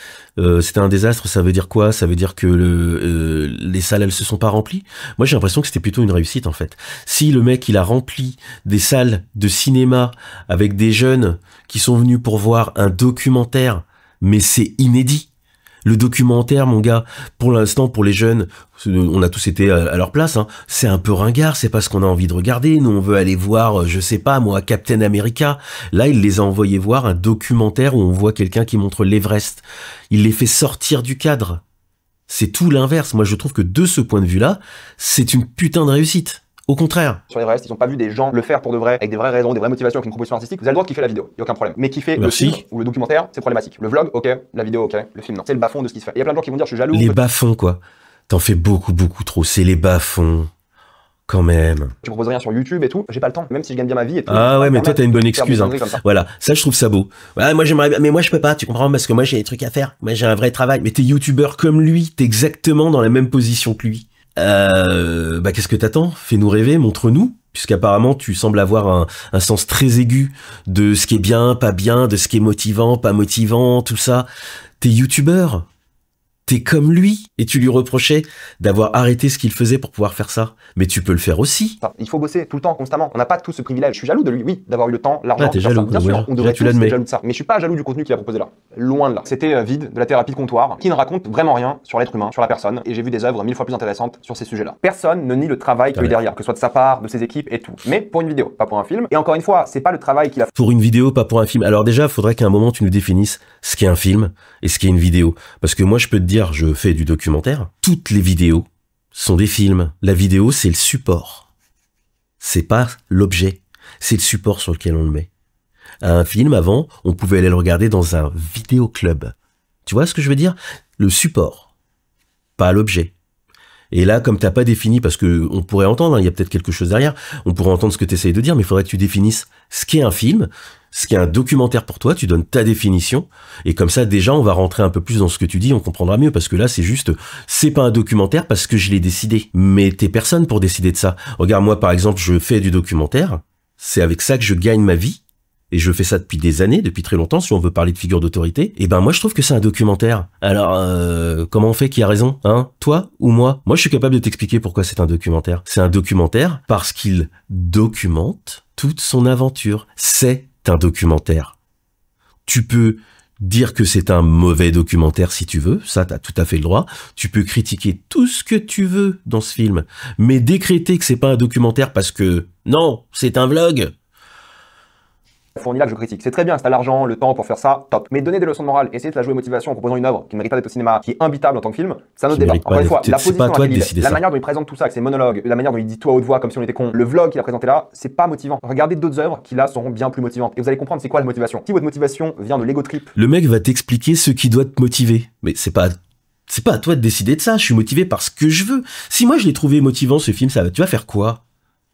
C'était un désastre, ça veut dire quoi? Ça veut dire que les salles, elles se sont pas remplies. Moi, j'ai l'impression que c'était plutôt une réussite, en fait. Si le mec, il a rempli des salles de cinéma avec des jeunes qui sont venus pour voir un documentaire, mais c'est inédit. Le documentaire, mon gars, pour l'instant, pour les jeunes, on a tous été à leur place, hein, c'est un peu ringard, c'est pas ce qu'on a envie de regarder. Nous, on veut aller voir, je sais pas, moi, Captain America. Là, il les a envoyés voir un documentaire où on voit quelqu'un qui montre l'Everest. Il les fait sortir du cadre. C'est tout l'inverse. Moi, je trouve que de ce point de vue-là, c'est une putain de réussite. Au contraire. Sur l'Everest, ils n'ont pas vu des gens le faire pour de vrai, avec des vraies raisons, des vraies motivations, avec une proposition artistique. Vous avez le droit de kiffer la vidéo, il n'y a aucun problème. Mais kiffer le film ou le documentaire, c'est problématique. Le vlog, ok. La vidéo, ok. Le film, non. C'est le bas-fond de ce qui se fait. Il y a plein de gens qui vont dire, je suis jaloux. Les bas-fonds, quoi. T'en fais beaucoup trop. C'est les bas-fonds. Quand même. Tu proposes rien sur YouTube et tout, j'ai pas le temps, même si je gagne bien ma vie et tout. Ah ouais, mais toi t'as une bonne excuse, hein. Voilà, ça je trouve ça beau. Ouais, moi j'aimerais bien, mais moi je peux pas, tu comprends, parce que moi j'ai des trucs à faire. Moi j'ai un vrai travail. Mais t'es youtubeur comme lui, t'es exactement dans la même position que lui. Qu'est-ce que t'attends? Fais-nous rêver, montre-nous. Puisqu'apparemment tu sembles avoir un sens très aigu de ce qui est bien, pas bien, de ce qui est motivant, pas motivant, tout ça. T'es youtubeur. T'es comme lui, et tu lui reprochais d'avoir arrêté ce qu'il faisait pour pouvoir faire ça. Mais tu peux le faire aussi. Il faut bosser tout le temps, constamment. On n'a pas tout ce privilège. Je suis jaloux de lui, oui, d'avoir eu le temps, l'argent. Ah, t'es jaloux, bien sûr, on devrait tu l'admets. être jaloux de ça. Mais je suis pas jaloux du contenu qu'il a proposé là. Loin de là. C'était vide, de la thérapie de comptoir, qui ne raconte vraiment rien sur l'être humain, sur la personne. Et j'ai vu des œuvres 1000 fois plus intéressantes sur ces sujets-là. Personne ne nie le travail qu'il y a eu derrière, que ce soit de sa part, de ses équipes et tout. Mais pour une vidéo, pas pour un film. Et encore une fois, c'est pas le travail qu'il a fait. Pour une vidéo, pas pour un film. Alors déjà, faudrait qu'à un moment tu nous définisses ce qu'est un film et ce qu'est une vidéo. Parce que moi, je peux te dire, je fais du documentaire. Toutes les vidéos sont des films. La vidéo, c'est le support. c'est pas l'objet, c'est le support sur lequel on le met. Un film, avant, on pouvait aller le regarder dans un vidéoclub. Tu vois ce que je veux dire? Le support, pas l'objet. Et là, comme t'as pas défini, parce que on pourrait entendre, hein, il y a peut-être quelque chose derrière, on pourrait entendre ce que tu essayes de dire, mais il faudrait que tu définisses ce qu'est un film, ce qu'est un documentaire pour toi, tu donnes ta définition, et comme ça, déjà, on va rentrer un peu plus dans ce que tu dis, on comprendra mieux, parce que là, c'est juste, c'est pas un documentaire parce que je l'ai décidé. Mais t'es personne pour décider de ça. Regarde, moi, par exemple, je fais du documentaire, c'est avec ça que je gagne ma vie, et je fais ça depuis des années, depuis très longtemps, si on veut parler de figure d'autorité, et ben moi je trouve que c'est un documentaire. Alors, comment on fait, qui a raison, hein? Toi ou moi? Moi je suis capable de t'expliquer pourquoi c'est un documentaire. C'est un documentaire parce qu'il documente toute son aventure. C'est un documentaire. Tu peux dire que c'est un mauvais documentaire si tu veux, ça t'as tout à fait le droit. Tu peux critiquer tout ce que tu veux dans ce film, mais décréter que c'est pas un documentaire parce que, non, c'est un vlog, fourni là que je critique. C'est très bien, si t'as l'argent, le temps pour faire ça, top. Mais donner des leçons de morale, essayer de la jouer motivation en proposant une œuvre qui ne mérite pas d'être au cinéma, qui est imbitable en tant que film, c'est un autre débat. Encore une fois, la position à laquelle il est, la manière dont il présente tout ça, avec ses monologues, la manière dont il dit tout à haute voix comme si on était con, le vlog qu'il a présenté là, c'est pas motivant. Regardez d'autres œuvres qui là seront bien plus motivantes. Et vous allez comprendre c'est quoi la motivation. Si votre motivation vient de l'ego trip. Le mec va t'expliquer ce qui doit te motiver. Mais c'est pas à toi de décider de ça. Je suis motivé par ce que je veux. Si moi je l'ai trouvé motivant ce film, tu vas faire quoi?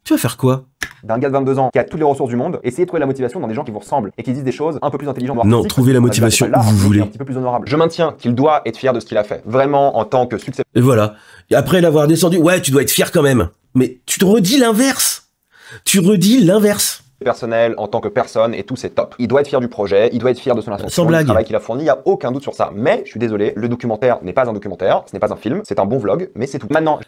Tu vas faire quoi? D'un gars de 22 ans qui a toutes les ressources du monde, essayez de trouver la motivation dans des gens qui vous ressemblent et qui disent des choses un peu plus intelligentes. Non, trouvez la motivation où vous voulez. Un petit peu plus honorable. Je maintiens qu'il doit être fier de ce qu'il a fait. Vraiment, en tant que succès. Et voilà. Et après l'avoir descendu, ouais, tu dois être fier quand même. Mais tu te redis l'inverse. Tu redis l'inverse. Personnel, en tant que personne, et tout, c'est top. Il doit être fier du projet, il doit être fier de son ascension, du travail qu'il a fourni, il n'y a aucun doute sur ça. Mais, je suis désolé, le documentaire n'est pas un documentaire, ce n'est pas un film, c'est un bon vlog, mais c'est tout. Maintenant...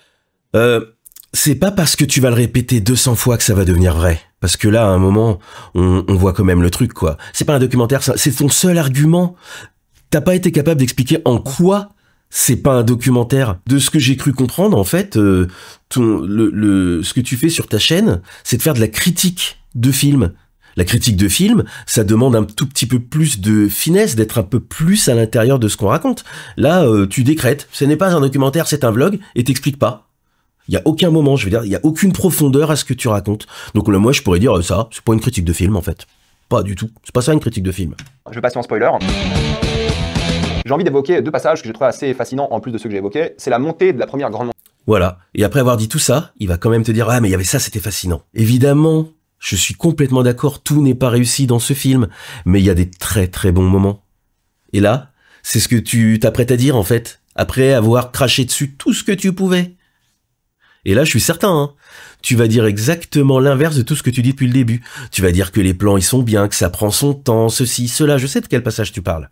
c'est pas parce que tu vas le répéter 200 fois que ça va devenir vrai. Parce que là, à un moment, on voit quand même le truc, quoi. C'est pas un documentaire, c'est ton seul argument. T'as pas été capable d'expliquer en quoi c'est pas un documentaire. De ce que j'ai cru comprendre, en fait, ce que tu fais sur ta chaîne, c'est de faire de la critique de film. La critique de film, ça demande un tout petit peu plus de finesse, d'être un peu plus à l'intérieur de ce qu'on raconte. Là, tu décrètes, ce n'est pas un documentaire, c'est un vlog, et t'expliques pas. Il y a aucun moment, je veux dire, il y a aucune profondeur à ce que tu racontes. Donc là, moi, je pourrais dire ça, c'est pas une critique de film, en fait. Pas du tout. C'est pas ça une critique de film. Je vais passer en spoiler. J'ai envie d'évoquer deux passages que j'ai trouvé assez fascinants en plus de ceux que j'ai évoqués. C'est la montée de la première grande montée. Voilà. Et après avoir dit tout ça, il va quand même te dire, ah, mais il y avait ça, c'était fascinant. Évidemment, je suis complètement d'accord, tout n'est pas réussi dans ce film, mais il y a des très très bons moments. Et là, c'est ce que tu t'apprêtes à dire, en fait, après avoir craché dessus tout ce que tu pouvais. Et là, je suis certain, hein, tu vas dire exactement l'inverse de tout ce que tu dis depuis le début. Tu vas dire que les plans, ils sont bien, que ça prend son temps, ceci, cela. Je sais de quel passage tu parles.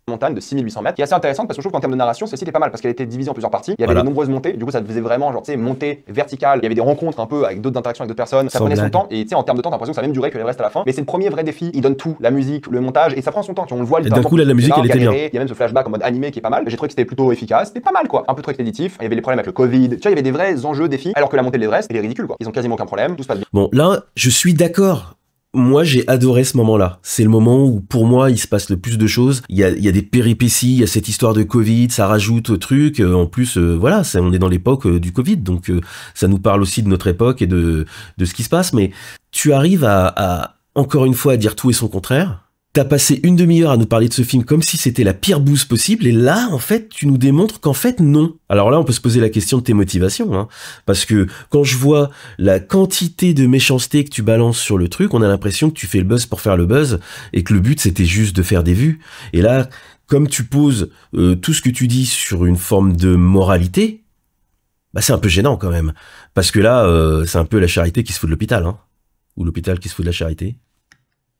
Montagne de 6800 mètres, qui est assez intéressante parce que je trouve qu'en termes de narration, celle-ci était pas mal parce qu'elle était divisée en plusieurs parties. Il y avait de nombreuses montées, du coup ça te faisait vraiment genre, tu sais, montée verticale. Il y avait des rencontres un peu avec d'autres interactions avec d'autres personnes. Ça prenait son temps et tu sais, en termes de temps, t'as l'impression que ça a même duré que l'Everest à la fin. Mais c'est le premier vrai défi. Il donne tout, la musique, le montage et ça prend son temps. On le voit. Et d'un coup, là, la musique, elle était bien. Il y a même ce flashback en mode animé qui est pas mal. J'ai trouvé que c'était plutôt efficace. C'était pas mal quoi. Un peu trop expéditif. Il y avait les problèmes avec le Covid. Tu vois, il y avait des vrais enjeux, défis. Alors que la montée de l'Everest, elle est ridicule quoi. Ils ont quasiment aucun problème. Tout se passe bien. Bon, là, je suis d'accord. Moi, j'ai adoré ce moment-là. C'est le moment où, pour moi, il se passe le plus de choses. Il y a des péripéties, il y a cette histoire de Covid, ça rajoute au truc. En plus, voilà, on est dans l'époque du Covid, donc ça nous parle aussi de notre époque et de ce qui se passe. Mais tu arrives à encore une fois, à dire tout et son contraire. T'as passé une demi-heure à nous parler de ce film comme si c'était la pire bouse possible, et là, en fait, tu nous démontres qu'en fait, non. Alors là, on peut se poser la question de tes motivations, hein, parce que quand je vois la quantité de méchanceté que tu balances sur le truc, on a l'impression que tu fais le buzz pour faire le buzz, et que le but, c'était juste de faire des vues. Et là, comme tu poses tout ce que tu dis sur une forme de moralité, bah c'est un peu gênant quand même, parce que là, c'est un peu la charité qui se fout de l'hôpital, hein, ou l'hôpital qui se fout de la charité.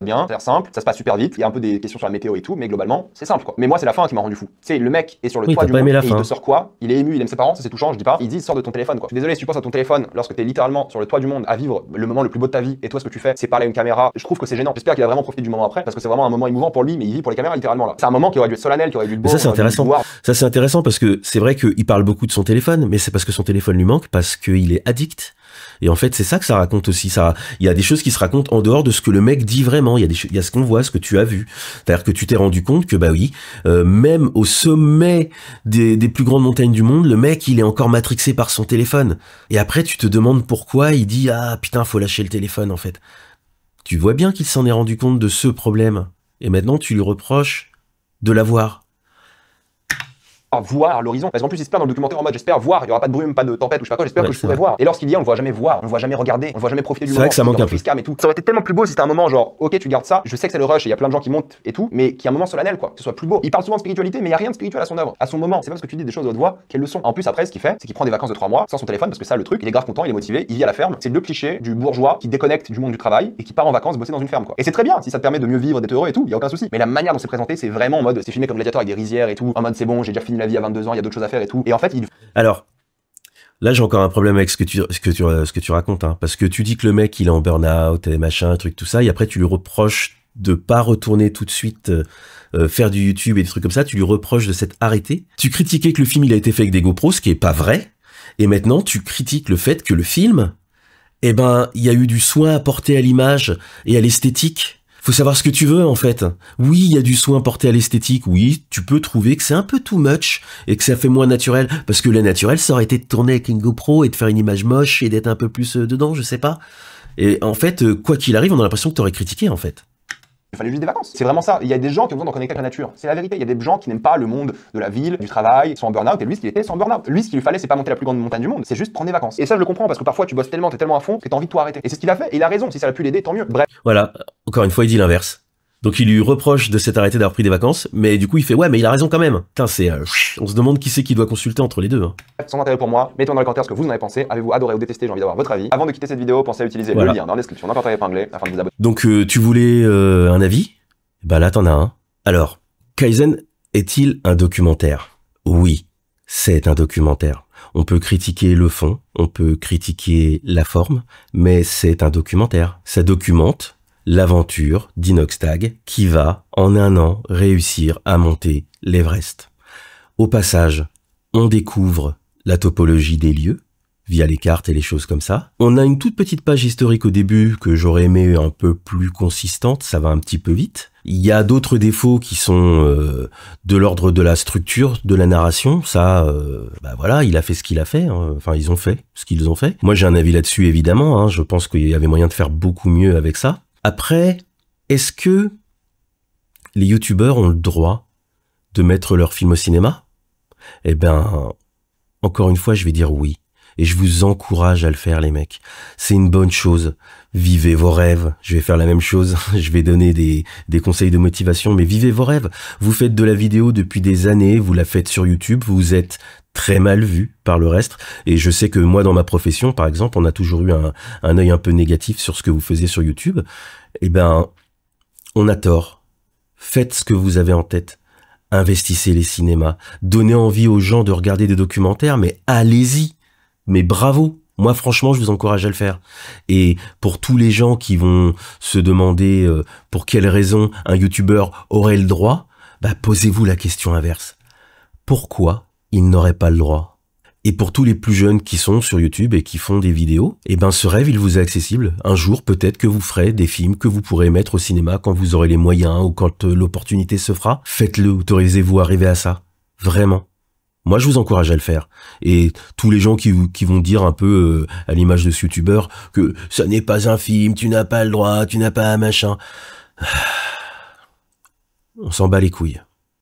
Bien, c'est simple, ça se passe super vite, il y a un peu des questions sur la météo et tout, mais globalement, c'est simple quoi. Mais moi, c'est la fin qui m'a rendu fou. Tu sais, le mec est sur le toit du monde et il te sort quoi? Il est ému, il aime ses parents, ça c'est touchant, je dis pas. Il dit, sors de ton téléphone quoi. Je suis désolé, si tu penses à ton téléphone lorsque t'es littéralement sur le toit du monde à vivre le moment le plus beau de ta vie, et toi ce que tu fais, c'est parler à une caméra, je trouve que c'est gênant. J'espère qu'il a vraiment profité du moment après, parce que c'est vraiment un moment émouvant pour lui, mais il vit pour les caméras littéralement là. C'est un moment qui aurait dû être solennel, qui aurait dû être beau. Ça c'est intéressant. Ça c'est intéressant parce que c'est vrai qu'il parle beaucoup de son téléphone, mais c'est parce que son téléphone lui manque, parce qu'il est addict. Et en fait, c'est ça que ça raconte aussi. Il y a des choses qui se racontent en dehors de ce que le mec dit vraiment. non, il y a ce qu'on voit, ce que tu as vu. C'est-à-dire que tu t'es rendu compte que, bah oui, même au sommet des plus grandes montagnes du monde, le mec, il est encore matrixé par son téléphone. Et après, tu te demandes pourquoi il dit « Ah, putain, faut lâcher le téléphone, en fait. » Tu vois bien qu'il s'en est rendu compte de ce problème. Et maintenant, tu lui reproches de l'avoir. Voir l'horizon, parce qu'en plus il se plaint dans le documentaire en mode j'espère voir, il y aura pas de brume, pas de tempête ou je sais pas quoi, j'espère que je pourrai voir. Et lorsqu'il y a, on le voit jamais voir, on le voit jamais regarder, on le voit jamais profiter du moment. C'est vrai que ça manque un peu. Et tout. Ça aurait été tellement plus beau si c'était un moment genre ok tu gardes ça, je sais que c'est le rush et il y a plein de gens qui montent et tout, mais qu'il y a un moment solennel quoi, que ce soit plus beau. Il parle souvent de spiritualité mais il y a rien de spirituel à son œuvre, à son moment. C'est pas parce que tu dis des choses de haute voix qu'elles le sont. En plus après ce qu'il fait, c'est qu'il prend des vacances de 3 mois sans son téléphone parce que ça le truc, il est grave content, il est motivé, il vit à la ferme. C'est le cliché du bourgeois qui déconnecte du monde du travail et qui part en vacances bosser dans une ferme quoi. Et c'est très bien si ça te permet de mieux vivre, d'être heureux et tout, il y a aucun souci. Mais la manière dont c'est présenté, c'est vraiment en mode c'est filmé comme Gladiator avec des rizières et tout, en mode c'est bon, j'ai déjà fini la vie à 22 ans, il y a d'autres choses à faire et tout. Et en fait, alors, là j'ai encore un problème avec ce que tu racontes, hein, parce que tu dis que le mec il est en burn-out et machin, truc tout ça, et après tu lui reproches de pas retourner tout de suite faire du YouTube et des trucs comme ça, tu lui reproches de s'être arrêté. Tu critiquais que le film il a été fait avec des GoPros, ce qui est pas vrai, et maintenant tu critiques le fait que le film, eh ben, il y a eu du soin apporté à l'image et à l'esthétique. Faut savoir ce que tu veux, en fait. Oui, il y a du soin porté à l'esthétique. Oui, tu peux trouver que c'est un peu too much et que ça fait moins naturel. Parce que le naturel, ça aurait été de tourner avec une GoPro et de faire une image moche et d'être un peu plus dedans, je sais pas. Et en fait, quoi qu'il arrive, on a l'impression que t'aurais critiqué, en fait. Il fallait juste des vacances. C'est vraiment ça. Il y a des gens qui ont besoin d'en connecter avec la nature. C'est la vérité. Il y a des gens qui n'aiment pas le monde de la ville, du travail, qui sont en burn-out. Et lui, ce qu'il était, c'est en burn-out. Lui, ce qu'il lui fallait, c'est pas monter la plus grande montagne du monde. C'est juste prendre des vacances. Et ça, je le comprends parce que parfois, tu bosses tellement, t'es tellement à fond que t'as envie de tout arrêter. Et c'est ce qu'il a fait. Et il a raison. Si ça a pu l'aider, tant mieux. Bref. Voilà. Encore une fois, il dit l'inverse. Donc il lui reproche de s'être arrêté d'avoir pris des vacances, mais du coup il fait ouais mais il a raison quand même. Putain c'est on se demande qui c'est qui doit consulter entre les deux. Hein. Sans intérêt pour moi, mettez dans les commentaires ce que vous en avez pensé. Avez-vous adoré ou détesté? J'ai envie d'avoir votre avis. Avant de quitter cette vidéo, pensez à utiliser le lien dans la description d'un commentaire épinglé afin de vous abonner. Donc tu voulais un avis? Bah là t'en as un. Alors, Kaizen est-il un documentaire? Oui, c'est un documentaire. On peut critiquer le fond, on peut critiquer la forme, mais c'est un documentaire. Ça documente l'aventure d'Inoxtag qui va, en 1 an, réussir à monter l'Everest. Au passage, on découvre la topologie des lieux, via les cartes et les choses comme ça. On a une toute petite page historique au début que j'aurais aimé un peu plus consistante, ça va un petit peu vite. Il y a d'autres défauts qui sont de l'ordre de la structure, de la narration. Ça, bah voilà, il a fait ce qu'il a fait. Hein. Enfin, ils ont fait ce qu'ils ont fait. Moi, j'ai un avis là-dessus, évidemment. Hein. Je pense qu'il y avait moyen de faire beaucoup mieux avec ça. Après, est-ce que les youtubeurs ont le droit de mettre leurs films au cinéma? Eh ben, encore une fois, je vais dire oui. Et je vous encourage à le faire, les mecs. C'est une bonne chose. Vivez vos rêves. Je vais faire la même chose. Je vais donner des conseils de motivation, mais vivez vos rêves. Vous faites de la vidéo depuis des années, vous la faites sur YouTube, vous êtes très mal vu par le reste. Et je sais que moi, dans ma profession, par exemple, on a toujours eu un œil un peu négatif sur ce que vous faisiez sur YouTube. Eh ben, on a tort. Faites ce que vous avez en tête. Investissez les cinémas. Donnez envie aux gens de regarder des documentaires, mais allez-y. Mais bravo. Moi, franchement, je vous encourage à le faire. Et pour tous les gens qui vont se demander pour quelle raison un youtubeur aurait le droit, bah, posez-vous la question inverse. Pourquoi il n'aurait pas le droit? Et pour tous les plus jeunes qui sont sur YouTube et qui font des vidéos, eh ben, ce rêve, il vous est accessible. Un jour, peut-être que vous ferez des films que vous pourrez mettre au cinéma quand vous aurez les moyens ou quand l'opportunité se fera. Faites-le, autorisez-vous à arriver à ça. Vraiment. Moi, je vous encourage à le faire. Et tous les gens qui vont dire un peu à l'image de ce youtubeur que ça n'est pas un film, tu n'as pas le droit, tu n'as pas un machin. On s'en bat les couilles.